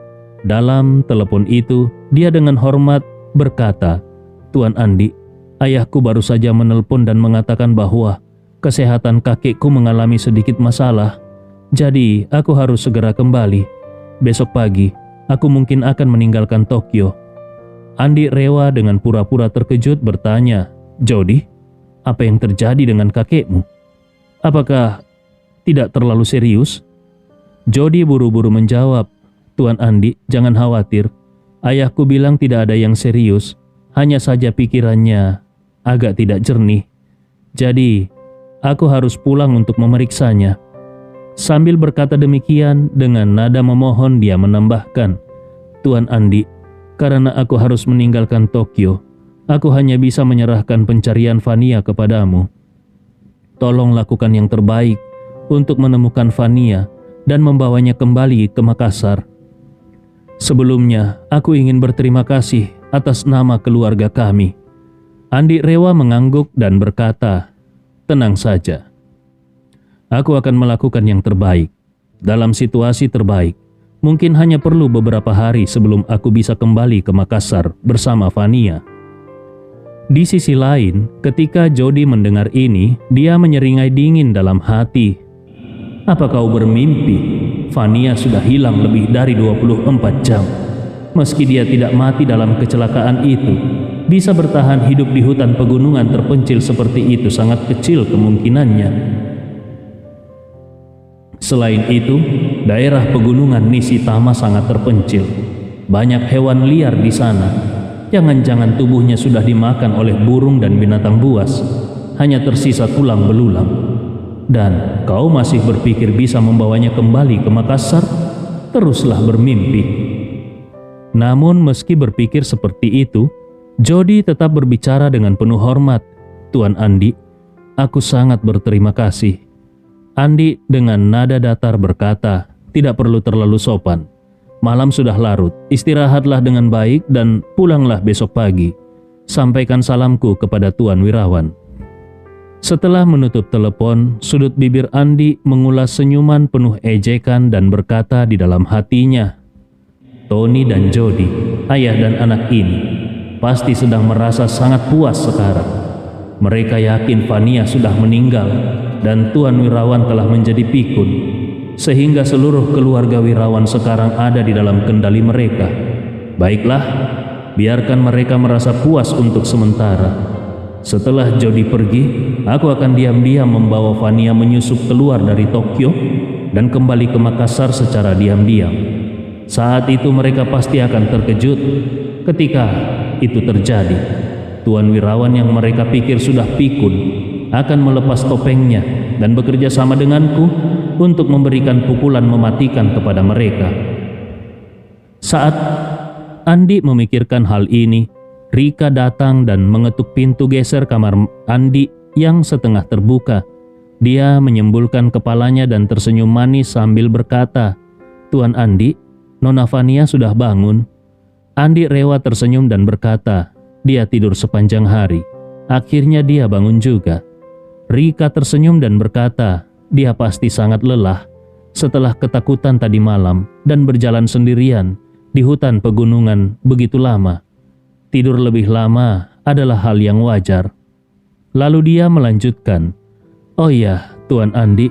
Speaker 1: Dalam telepon itu, dia dengan hormat berkata, "Tuan Andi, ayahku baru saja menelpon dan mengatakan bahwa kesehatan kakekku mengalami sedikit masalah. Jadi, aku harus segera kembali. Besok pagi, aku mungkin akan meninggalkan Tokyo." Andi Rewa dengan pura-pura terkejut bertanya, "Jody, apa yang terjadi dengan kakekmu? Apakah tidak terlalu serius?" Jody buru-buru menjawab, "Tuan Andi, jangan khawatir. Ayahku bilang tidak ada yang serius, hanya saja pikirannya agak tidak jernih. Jadi, aku harus pulang untuk memeriksanya." Sambil berkata demikian, dengan nada memohon dia menambahkan, "Tuan Andi, karena aku harus meninggalkan Tokyo, aku hanya bisa menyerahkan pencarian Vania kepadamu." tolong lakukan yang terbaik untuk menemukan Fania dan membawanya kembali ke Makassar. Sebelumnya, aku ingin berterima kasih atas nama keluarga kami." Andi Rewa mengangguk dan berkata, "Tenang saja. Aku akan melakukan yang terbaik. Dalam situasi terbaik, mungkin hanya perlu beberapa hari sebelum aku bisa kembali ke Makassar bersama Fania." Di sisi lain, ketika Jody mendengar ini, dia menyeringai dingin dalam hati. "Apa kau bermimpi? Fania sudah hilang lebih dari 24 jam. Meski dia tidak mati dalam kecelakaan itu, bisa bertahan hidup di hutan pegunungan terpencil seperti itu sangat kecil kemungkinannya. Selain itu, daerah pegunungan Nishitama sangat terpencil. Banyak hewan liar di sana. Jangan-jangan tubuhnya sudah dimakan oleh burung dan binatang buas. Hanya tersisa tulang belulang. Dan kau masih berpikir bisa membawanya kembali ke Makassar? Teruslah bermimpi." Namun meski berpikir seperti itu, Jody tetap berbicara dengan penuh hormat. "Tuan Andi, aku sangat berterima kasih." Andi dengan nada datar berkata, "Tidak perlu terlalu sopan. Malam sudah larut, istirahatlah dengan baik dan pulanglah besok pagi. Sampaikan salamku kepada Tuan Wirawan." Setelah menutup telepon, sudut bibir Andi mengulas senyuman penuh ejekan dan berkata di dalam hatinya, "Tony dan Jody, ayah dan anak ini, pasti sedang merasa sangat puas sekarang. Mereka yakin Fania sudah meninggal dan Tuan Wirawan telah menjadi pikun, sehingga seluruh keluarga Wirawan sekarang ada di dalam kendali mereka. Baiklah, biarkan mereka merasa puas untuk sementara. Setelah Jody pergi, aku akan diam-diam membawa Fania menyusup keluar dari Tokyo dan kembali ke Makassar secara diam-diam. Saat itu mereka pasti akan terkejut ketika itu terjadi. Tuan Wirawan yang mereka pikir sudah pikun akan melepas topengnya dan bekerja sama denganku untuk memberikan pukulan mematikan kepada mereka." Saat Andi memikirkan hal ini, Rika datang dan mengetuk pintu geser kamar Andi yang setengah terbuka. Dia menyembulkan kepalanya dan tersenyum manis sambil berkata, "Tuan Andi, Nona Fania sudah bangun." Andi Rewa tersenyum dan berkata, "Dia tidur sepanjang hari. Akhirnya dia bangun juga." Rika tersenyum dan berkata, "Dia pasti sangat lelah setelah ketakutan tadi malam dan berjalan sendirian di hutan pegunungan begitu lama. Tidur lebih lama adalah hal yang wajar." Lalu dia melanjutkan, "Oh iya, Tuan Andi,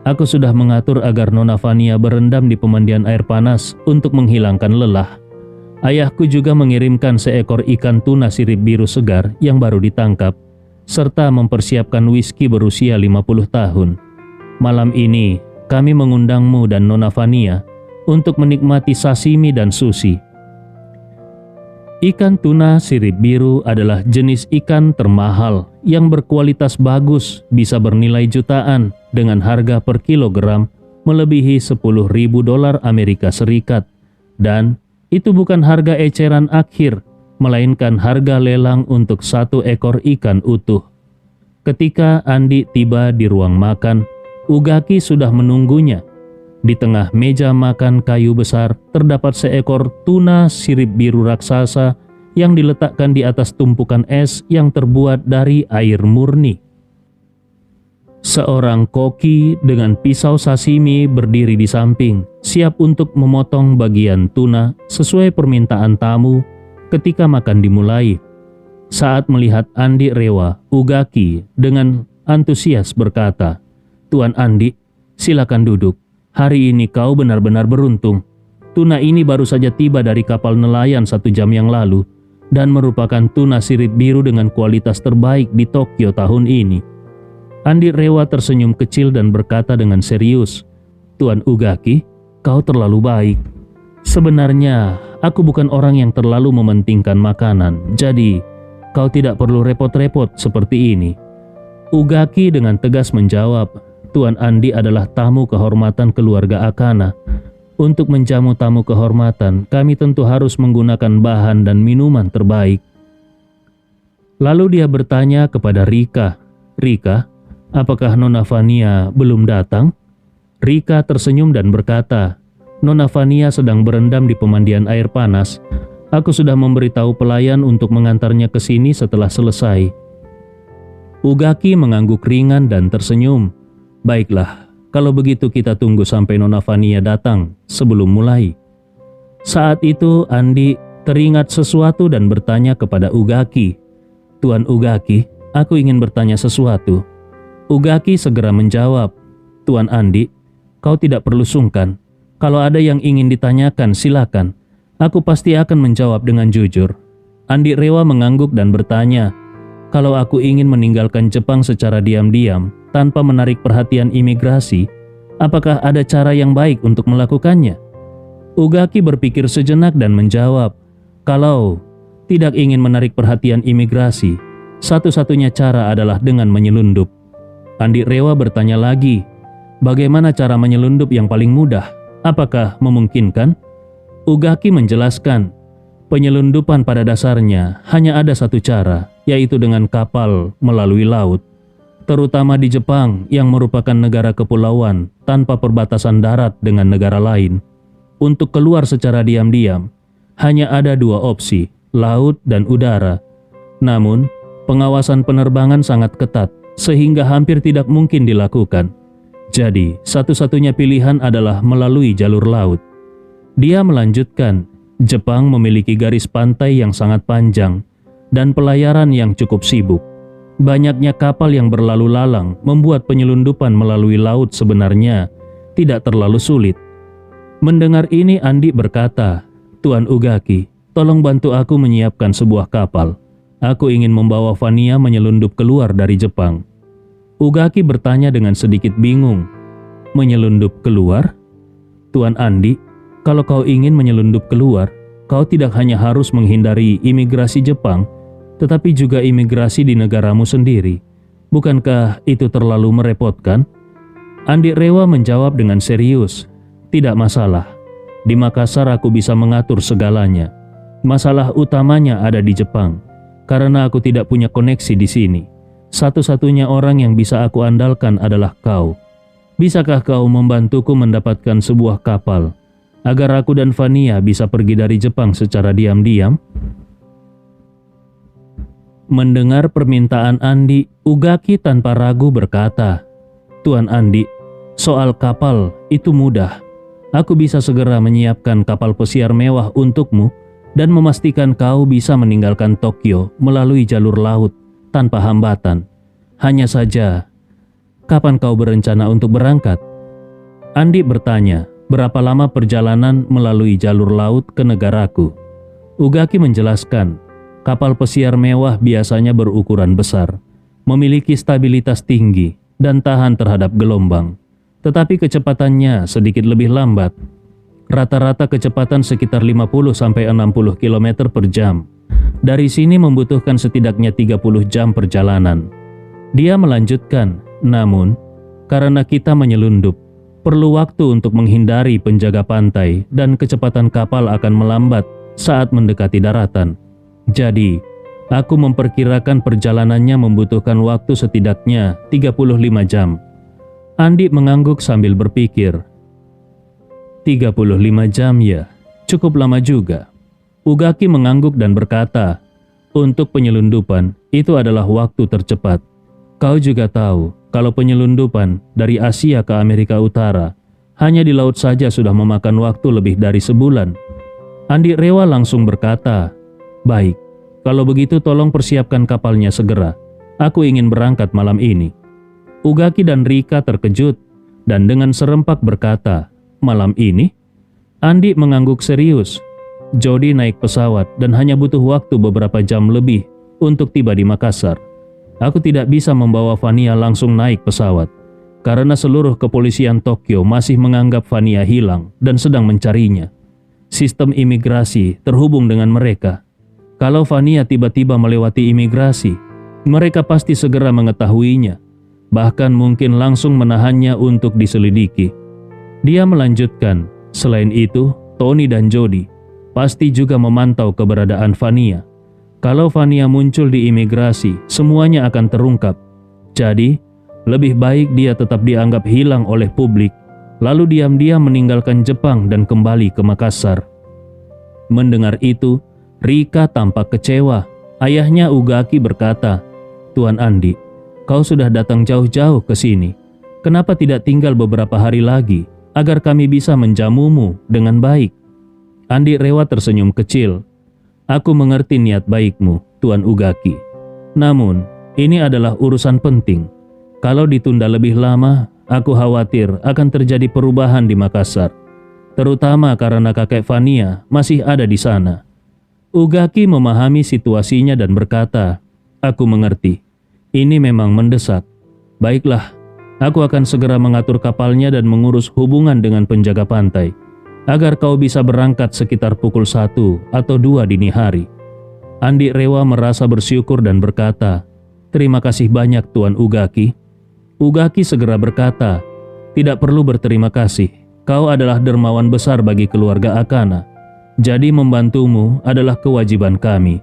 Speaker 1: aku sudah mengatur agar Nona Fania berendam di pemandian air panas untuk menghilangkan lelah. Ayahku juga mengirimkan seekor ikan tuna sirip biru segar yang baru ditangkap, serta mempersiapkan whisky berusia 50 tahun. Malam ini, kami mengundangmu dan Nona Fania untuk menikmati sashimi dan sushi." Ikan tuna sirip biru adalah jenis ikan termahal yang berkualitas bagus, bisa bernilai jutaan dengan harga per kilogram melebihi $10.000 Amerika Serikat. Dan itu bukan harga eceran akhir, melainkan harga lelang untuk satu ekor ikan utuh. Ketika Andi tiba di ruang makan, Ugaki sudah menunggunya. Di tengah meja makan kayu besar terdapat seekor tuna sirip biru raksasa yang diletakkan di atas tumpukan es yang terbuat dari air murni. Seorang koki dengan pisau sashimi berdiri di samping, siap untuk memotong bagian tuna sesuai permintaan tamu ketika makan dimulai. Saat melihat Andi Rewa, Ugaki dengan antusias berkata, "Tuan Andi, silakan duduk. Hari ini kau benar-benar beruntung. Tuna ini baru saja tiba dari kapal nelayan 1 jam yang lalu dan merupakan tuna sirip biru dengan kualitas terbaik di Tokyo tahun ini." Andi Rewa tersenyum kecil dan berkata dengan serius, "Tuan Ugaki, kau terlalu baik. Sebenarnya, aku bukan orang yang terlalu mementingkan makanan, jadi kau tidak perlu repot-repot seperti ini." Ugaki dengan tegas menjawab, "Tuan Andi adalah tamu kehormatan keluarga Akana. Untuk menjamu tamu kehormatan, kami tentu harus menggunakan bahan dan minuman terbaik." Lalu dia bertanya kepada Rika, "Rika, Apakah Nona Vania belum datang? Rika tersenyum dan berkata, Nona Vania sedang berendam di pemandian air panas. Aku sudah memberitahu pelayan untuk mengantarnya ke sini setelah selesai. Ugaki mengangguk ringan dan tersenyum. Baiklah, kalau begitu kita tunggu sampai Nona Vania datang sebelum mulai. Saat itu Andi teringat sesuatu dan bertanya kepada Ugaki. Tuan Ugaki, aku ingin bertanya sesuatu. Ugaki segera menjawab, Tuan Andi, kau tidak perlu sungkan. Kalau ada yang ingin ditanyakan, silakan. Aku pasti akan menjawab dengan jujur. Andi Rewa mengangguk dan bertanya, kalau aku ingin meninggalkan Jepang secara diam-diam, tanpa menarik perhatian imigrasi, apakah ada cara yang baik untuk melakukannya? Ugaki berpikir sejenak dan menjawab, kalau tidak ingin menarik perhatian imigrasi, satu-satunya cara adalah dengan menyelundup. Andi Rewa bertanya lagi, bagaimana cara menyelundup yang paling mudah? Apakah memungkinkan? Ugaki menjelaskan, penyelundupan pada dasarnya hanya ada satu cara, yaitu dengan kapal melalui laut. Terutama di Jepang yang merupakan negara kepulauan tanpa perbatasan darat dengan negara lain. Untuk keluar secara diam-diam, hanya ada dua opsi, laut dan udara. Namun, pengawasan penerbangan sangat ketat, sehingga hampir tidak mungkin dilakukan. Jadi, satu-satunya pilihan adalah melalui jalur laut. Dia melanjutkan, Jepang memiliki garis pantai yang sangat panjang dan pelayaran yang cukup sibuk. Banyaknya kapal yang berlalu lalang membuat penyelundupan melalui laut sebenarnya tidak terlalu sulit. Mendengar ini Andi berkata, Tuan Ugaki, tolong bantu aku menyiapkan sebuah kapal. Aku ingin membawa Vania menyelundup keluar dari Jepang. Ugaki bertanya dengan sedikit bingung, menyelundup keluar? Tuan Andi, kalau kau ingin menyelundup keluar, kau tidak hanya harus menghindari imigrasi Jepang, tetapi juga imigrasi di negaramu sendiri. Bukankah itu terlalu merepotkan? Andi Rewa menjawab dengan serius, tidak masalah. Di Makassar aku bisa mengatur segalanya. Masalah utamanya ada di Jepang, karena aku tidak punya koneksi di sini. Satu-satunya orang yang bisa aku andalkan adalah kau. Bisakah kau membantuku mendapatkan sebuah kapal, agar aku dan Vania bisa pergi dari Jepang secara diam-diam? Mendengar permintaan Andi, Ugaki tanpa ragu berkata, Tuan Andi, soal kapal itu mudah. Aku bisa segera menyiapkan kapal pesiar mewah untukmu dan memastikan kau bisa meninggalkan Tokyo melalui jalur laut tanpa hambatan. Hanya saja, kapan kau berencana untuk berangkat? Andi bertanya, berapa lama perjalanan melalui jalur laut ke negaraku? Ugaki menjelaskan, kapal pesiar mewah biasanya berukuran besar, memiliki stabilitas tinggi dan tahan terhadap gelombang. Tetapi kecepatannya sedikit lebih lambat. Rata-rata kecepatan sekitar 50-60 km per jam. Dari sini membutuhkan setidaknya 30 jam perjalanan. Dia melanjutkan, namun karena kita menyelundup, perlu waktu untuk menghindari penjaga pantai dan kecepatan kapal akan melambat saat mendekati daratan. Jadi, aku memperkirakan perjalanannya membutuhkan waktu setidaknya 35 jam. Andi mengangguk sambil berpikir, 35 jam ya, cukup lama juga. Ugaki mengangguk dan berkata, untuk penyelundupan itu adalah waktu tercepat. Kau juga tahu kalau penyelundupan dari Asia ke Amerika Utara hanya di laut saja sudah memakan waktu lebih dari sebulan. Andi Rewa langsung berkata, baik, kalau begitu tolong persiapkan kapalnya segera. Aku ingin berangkat malam ini. Ugaki dan Rika terkejut dan dengan serempak berkata, malam ini? Andi mengangguk serius. Jody naik pesawat dan hanya butuh waktu beberapa jam lebih untuk tiba di Makassar. Aku tidak bisa membawa Vania langsung naik pesawat, karena seluruh kepolisian Tokyo masih menganggap Vania hilang dan sedang mencarinya. Sistem imigrasi terhubung dengan mereka. Kalau Vania tiba-tiba melewati imigrasi, mereka pasti segera mengetahuinya, bahkan mungkin langsung menahannya untuk diselidiki. Dia melanjutkan, selain itu, Tony dan Jody pasti juga memantau keberadaan Vania. Kalau Vania muncul di imigrasi, semuanya akan terungkap. Jadi, Lebih baik dia tetap dianggap hilang oleh publik, lalu diam-diam meninggalkan Jepang dan kembali ke Makassar. Mendengar itu, Rika tampak kecewa. Ayahnya Ugaki berkata, "Tuan Andi, kau sudah datang jauh-jauh ke sini. Kenapa tidak tinggal beberapa hari lagi agar kami bisa menjamumu dengan baik?" Andi Rewa tersenyum kecil. "Aku mengerti niat baikmu, Tuan Ugaki. Namun, ini adalah urusan penting. Kalau ditunda lebih lama, aku khawatir akan terjadi perubahan di Makassar, terutama karena kakek Fania masih ada di sana." Ugaki memahami situasinya dan berkata, "Aku mengerti. Ini memang mendesak. Baiklah, aku akan segera mengatur kapalnya dan mengurus hubungan dengan penjaga pantai, agar kau bisa berangkat sekitar pukul 1 atau 2 dini hari." Andi Rewa merasa bersyukur dan berkata, "Terima kasih banyak Tuan Ugaki." Ugaki segera berkata, "Tidak perlu berterima kasih. Kau adalah dermawan besar bagi keluarga Akana. Jadi membantumu adalah kewajiban kami."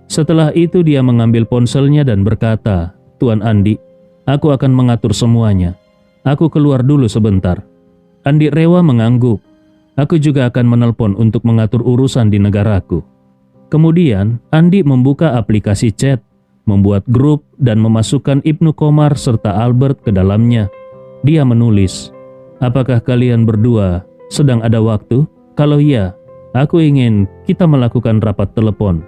Speaker 1: Setelah itu dia mengambil ponselnya dan berkata, "Tuan Andi, aku akan mengatur semuanya. Aku keluar dulu sebentar." Andi Rewa mengangguk. "Aku juga akan menelpon untuk mengatur urusan di negaraku." Kemudian Andi membuka aplikasi chat, membuat grup dan memasukkan Ibnu Komar serta Albert ke dalamnya. Dia menulis, "Apakah kalian berdua sedang ada waktu? Kalau iya, aku ingin kita melakukan rapat telepon."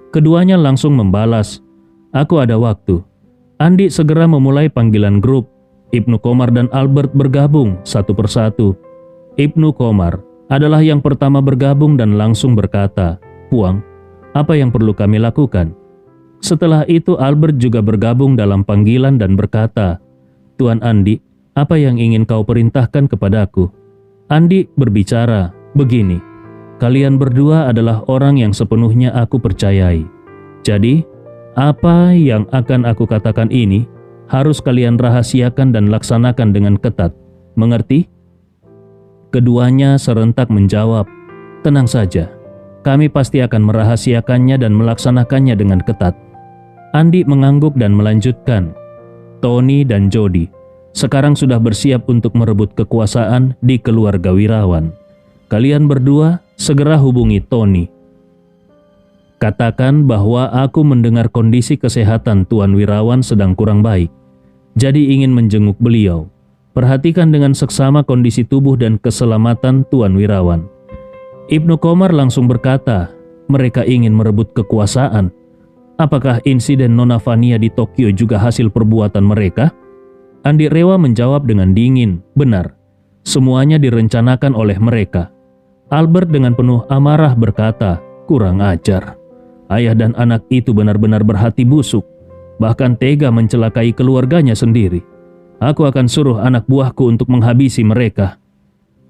Speaker 1: Keduanya langsung membalas, "Aku ada waktu." Andi segera memulai panggilan grup. Ibnu Komar dan Albert bergabung satu persatu. Ibnu Komar adalah yang pertama bergabung dan langsung berkata, "Puang, apa yang perlu kami lakukan?" Setelah itu Albert juga bergabung dalam panggilan dan berkata, "Tuan Andi, apa yang ingin kau perintahkan kepadaku?" Andi berbicara, "Begini, kalian berdua adalah orang yang sepenuhnya aku percayai. Jadi, apa yang akan aku katakan ini harus kalian rahasiakan dan laksanakan dengan ketat. Mengerti?" Keduanya serentak menjawab, "Tenang saja, kami pasti akan merahasiakannya dan melaksanakannya dengan ketat." Andi mengangguk dan melanjutkan, "Tony dan Jody sekarang sudah bersiap untuk merebut kekuasaan di keluarga Wirawan. Kalian berdua segera hubungi Tony. Katakan bahwa aku mendengar kondisi kesehatan Tuan Wirawan sedang kurang baik, jadi ingin menjenguk beliau. Perhatikan dengan seksama kondisi tubuh dan keselamatan Tuan Wirawan." Ibnu Komar langsung berkata, "Mereka ingin merebut kekuasaan. Apakah insiden Nona Fania di Tokyo juga hasil perbuatan mereka?" Andi Rewa menjawab dengan dingin, "Benar, semuanya direncanakan oleh mereka." Albert dengan penuh amarah berkata, "Kurang ajar. Ayah dan anak itu benar-benar berhati busuk, bahkan tega mencelakai keluarganya sendiri. Aku akan suruh anak buahku untuk menghabisi mereka."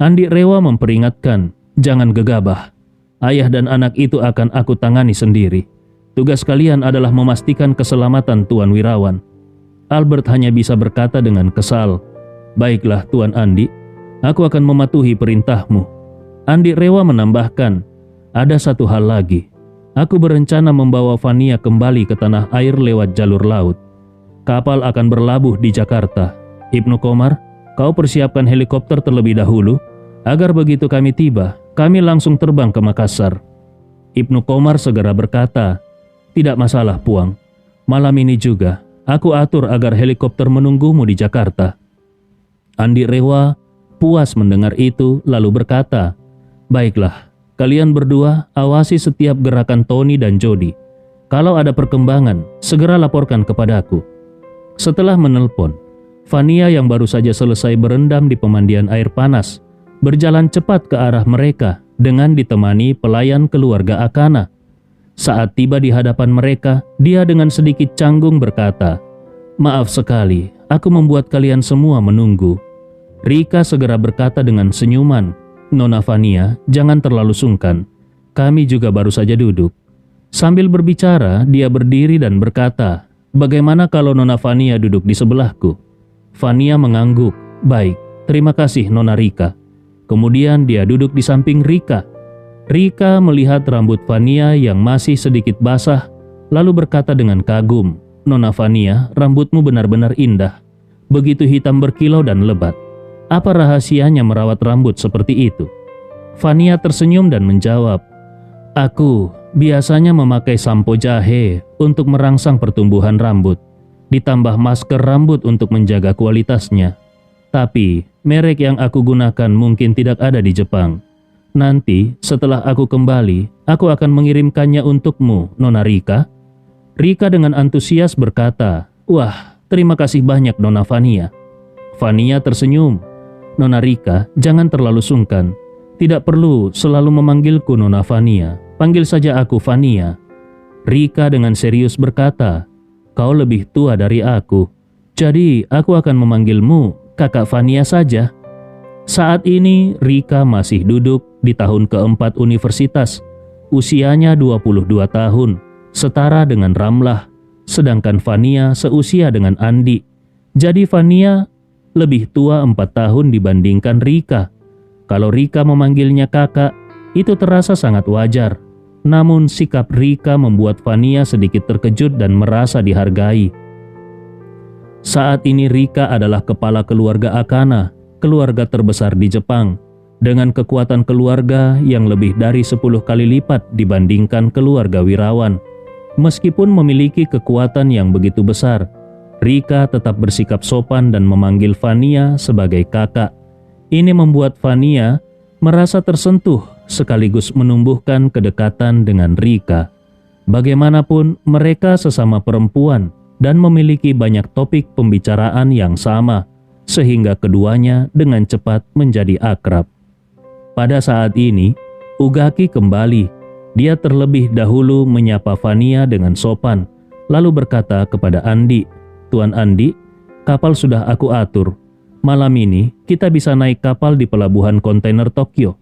Speaker 1: Andi Rewa memperingatkan, "Jangan gegabah. Ayah dan anak itu akan aku tangani sendiri. Tugas kalian adalah memastikan keselamatan Tuan Wirawan." Albert hanya bisa berkata dengan kesal, "Baiklah Tuan Andi, aku akan mematuhi perintahmu." Andi Rewa menambahkan, "Ada satu hal lagi. Aku berencana membawa Fania kembali ke tanah air lewat jalur laut. Kapal akan berlabuh di Jakarta. Ibnu Komar, kau persiapkan helikopter terlebih dahulu, agar begitu kami tiba, kami langsung terbang ke Makassar." Ibnu Komar segera berkata, "Tidak masalah Puang. Malam ini juga aku atur agar helikopter menunggumu di Jakarta." Andi Rewa puas mendengar itu lalu berkata, "Baiklah, kalian berdua awasi setiap gerakan Tony dan Jody. Kalau ada perkembangan, segera laporkan kepadaku." Setelah menelpon, Fania yang baru saja selesai berendam di pemandian air panas berjalan cepat ke arah mereka dengan ditemani pelayan keluarga Akana. Saat tiba di hadapan mereka, dia dengan sedikit canggung berkata, "Maaf sekali, aku membuat kalian semua menunggu." Rika segera berkata dengan senyuman, "Nona Fania, jangan terlalu sungkan. Kami juga baru saja duduk." Sambil berbicara, dia berdiri dan berkata, "Bagaimana kalau Nona Fania duduk di sebelahku?" Fania mengangguk, "Baik, terima kasih Nona Rika." Kemudian dia duduk di samping Rika. Rika melihat rambut Fania yang masih sedikit basah, lalu berkata dengan kagum, "Nona Fania, rambutmu benar-benar indah. begitu hitam berkilau dan lebat. Apa rahasianya merawat rambut seperti itu? Fania tersenyum dan menjawab, "Aku biasanya memakai sampo jahe untuk merangsang pertumbuhan rambut, ditambah masker rambut untuk menjaga kualitasnya. Tapi merek yang aku gunakan mungkin tidak ada di Jepang. Nanti setelah aku kembali, aku akan mengirimkannya untukmu, Nona Rika." Rika dengan antusias berkata, "Wah, terima kasih banyak Nona Fania." Fania tersenyum, "Nona Rika, jangan terlalu sungkan. Tidak perlu selalu memanggilku Nona Fania. Panggil saja aku Fania." Rika dengan serius berkata, "Kau lebih tua dari aku. Jadi aku akan memanggilmu Kakak Fania saja." Saat ini Rika masih duduk di tahun keempat universitas. Usianya 22 tahun, setara dengan Ramlah. Sedangkan Fania seusia dengan Andi. Jadi Fania lebih tua 4 tahun dibandingkan Rika. Kalau Rika memanggilnya kakak, itu terasa sangat wajar. Namun sikap Rika membuat Fania sedikit terkejut dan merasa dihargai. Saat ini Rika adalah kepala keluarga Akana, keluarga terbesar di Jepang, dengan kekuatan keluarga yang lebih dari 10 kali lipat dibandingkan keluarga Wirawan. Meskipun memiliki kekuatan yang begitu besar, Rika tetap bersikap sopan dan memanggil Fania sebagai kakak. Ini membuat Fania merasa tersentuh sekaligus menumbuhkan kedekatan dengan Rika. Bagaimanapun mereka sesama perempuan dan memiliki banyak topik pembicaraan yang sama, sehingga keduanya dengan cepat menjadi akrab. Pada saat ini, Ugaki kembali. Dia terlebih dahulu menyapa Fania dengan sopan, lalu berkata kepada Andi, "Tuan Andi, kapal sudah aku atur. Malam ini kita bisa naik kapal di pelabuhan kontainer Tokyo.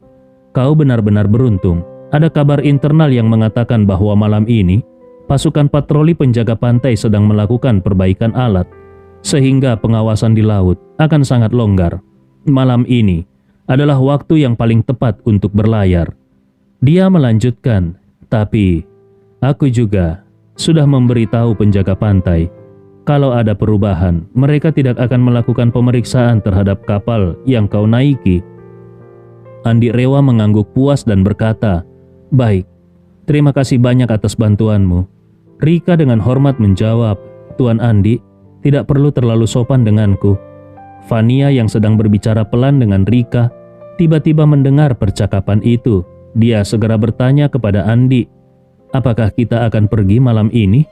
Speaker 1: Kau benar-benar beruntung. Ada kabar internal yang mengatakan bahwa malam ini pasukan patroli penjaga pantai sedang melakukan perbaikan alat, sehingga pengawasan di laut akan sangat longgar. Malam ini adalah waktu yang paling tepat untuk berlayar." Dia melanjutkan, "Tapi aku juga sudah memberitahu penjaga pantai, kalau ada perubahan, mereka tidak akan melakukan pemeriksaan terhadap kapal yang kau naiki." Andi Rewa mengangguk puas dan berkata, "Baik, terima kasih banyak atas bantuanmu." Rika dengan hormat menjawab, "Tuan Andi, tidak perlu terlalu sopan denganku." Fania yang sedang berbicara pelan dengan Rika tiba-tiba mendengar percakapan itu. Dia segera bertanya kepada Andi, "Apakah kita akan pergi malam ini?"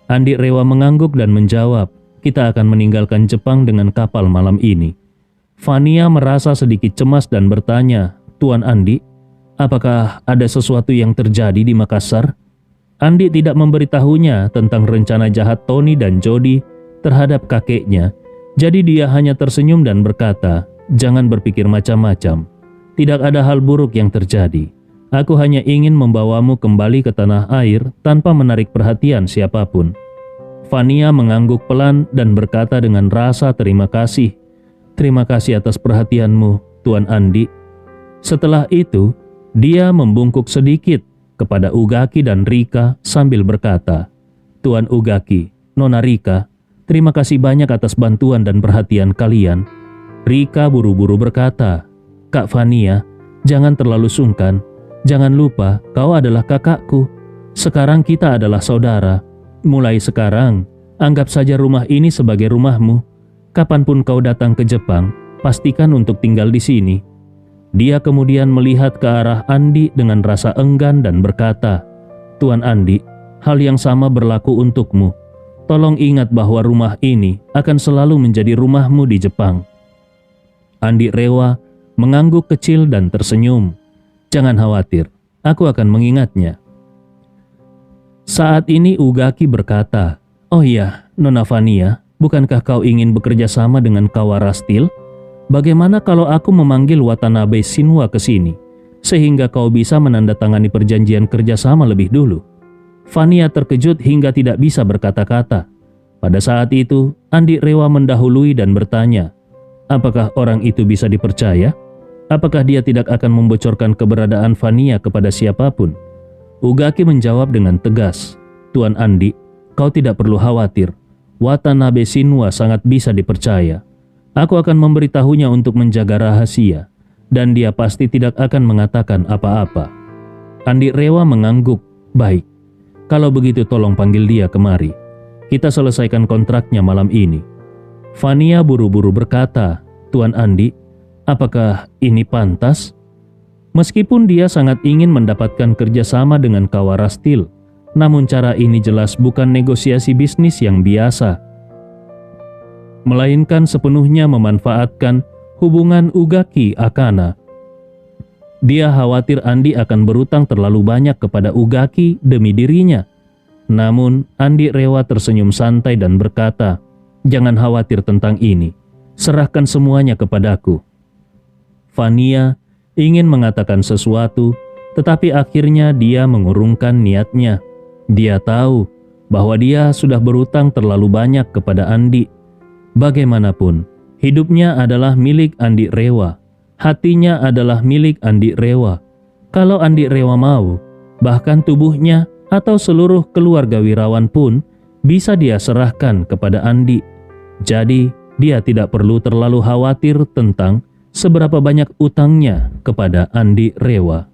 Speaker 1: Andi Rewa mengangguk dan menjawab, "Kita akan meninggalkan Jepang dengan kapal malam ini." Fania merasa sedikit cemas dan bertanya, "Tuan Andi, apakah ada sesuatu yang terjadi di Makassar?" Andi tidak memberitahunya tentang rencana jahat Tony dan Jody terhadap kakeknya. Jadi dia hanya tersenyum dan berkata, "Jangan berpikir macam-macam. Tidak ada hal buruk yang terjadi. Aku hanya ingin membawamu kembali ke tanah air tanpa menarik perhatian siapapun." Fania mengangguk pelan dan berkata dengan rasa terima kasih. "Terima kasih atas perhatianmu, Tuan Andi." Setelah itu, dia membungkuk sedikit kepada Ugaki dan Rika sambil berkata, "Tuan Ugaki, Nona Rika, terima kasih banyak atas bantuan dan perhatian kalian." Rika buru-buru berkata, "Kak Fania, jangan terlalu sungkan. Jangan lupa kau adalah kakakku. Sekarang kita adalah saudara. Mulai sekarang, anggap saja rumah ini sebagai rumahmu. Kapanpun kau datang ke Jepang, pastikan untuk tinggal di sini." Dia kemudian melihat ke arah Andi dengan rasa enggan dan berkata, "Tuan Andi, hal yang sama berlaku untukmu. Tolong ingat bahwa rumah ini akan selalu menjadi rumahmu di Jepang." Andi Rewa mengangguk kecil dan tersenyum. "Jangan khawatir, aku akan mengingatnya." Saat ini Ugaki berkata, "Oh iya, Nona Fania, bukankah kau ingin bekerja sama dengan Kawara Steel? Bagaimana kalau aku memanggil Watanabe Shinwa ke sini, sehingga kau bisa menandatangani perjanjian kerjasama lebih dulu?" Fania terkejut hingga tidak bisa berkata-kata. Pada saat itu, Andi Rewa mendahului dan bertanya, "Apakah orang itu bisa dipercaya? Apakah dia tidak akan membocorkan keberadaan Fania kepada siapapun?" Ugaki menjawab dengan tegas, "Tuan Andi, kau tidak perlu khawatir. Watanabe Shinwa sangat bisa dipercaya. Aku akan memberitahunya untuk menjaga rahasia, dan dia pasti tidak akan mengatakan apa-apa. Andi Rewa mengangguk. Baik, kalau begitu tolong panggil dia kemari. Kita selesaikan kontraknya malam ini. Fania buru-buru berkata, Tuan Andi, apakah ini pantas? Meskipun dia sangat ingin mendapatkan kerjasama dengan Kawara Steel, namun cara ini jelas bukan negosiasi bisnis yang biasa, melainkan sepenuhnya memanfaatkan hubungan Ugaki Akana. Dia khawatir Andi akan berutang terlalu banyak kepada Ugaki demi dirinya. Namun Andi Rewa tersenyum santai dan berkata, jangan khawatir tentang ini, serahkan semuanya kepadaku. Fania ingin mengatakan sesuatu, tetapi akhirnya dia mengurungkan niatnya. Dia tahu bahwa dia sudah berutang terlalu banyak kepada Andi. Bagaimanapun, hidupnya adalah milik Andi Rewa. Hatinya adalah milik Andi Rewa. Kalau Andi Rewa mau, bahkan tubuhnya atau seluruh keluarga Wirawan pun bisa dia serahkan kepada Andi. Jadi, dia tidak perlu terlalu khawatir tentang seberapa banyak utangnya kepada Andi Rewa.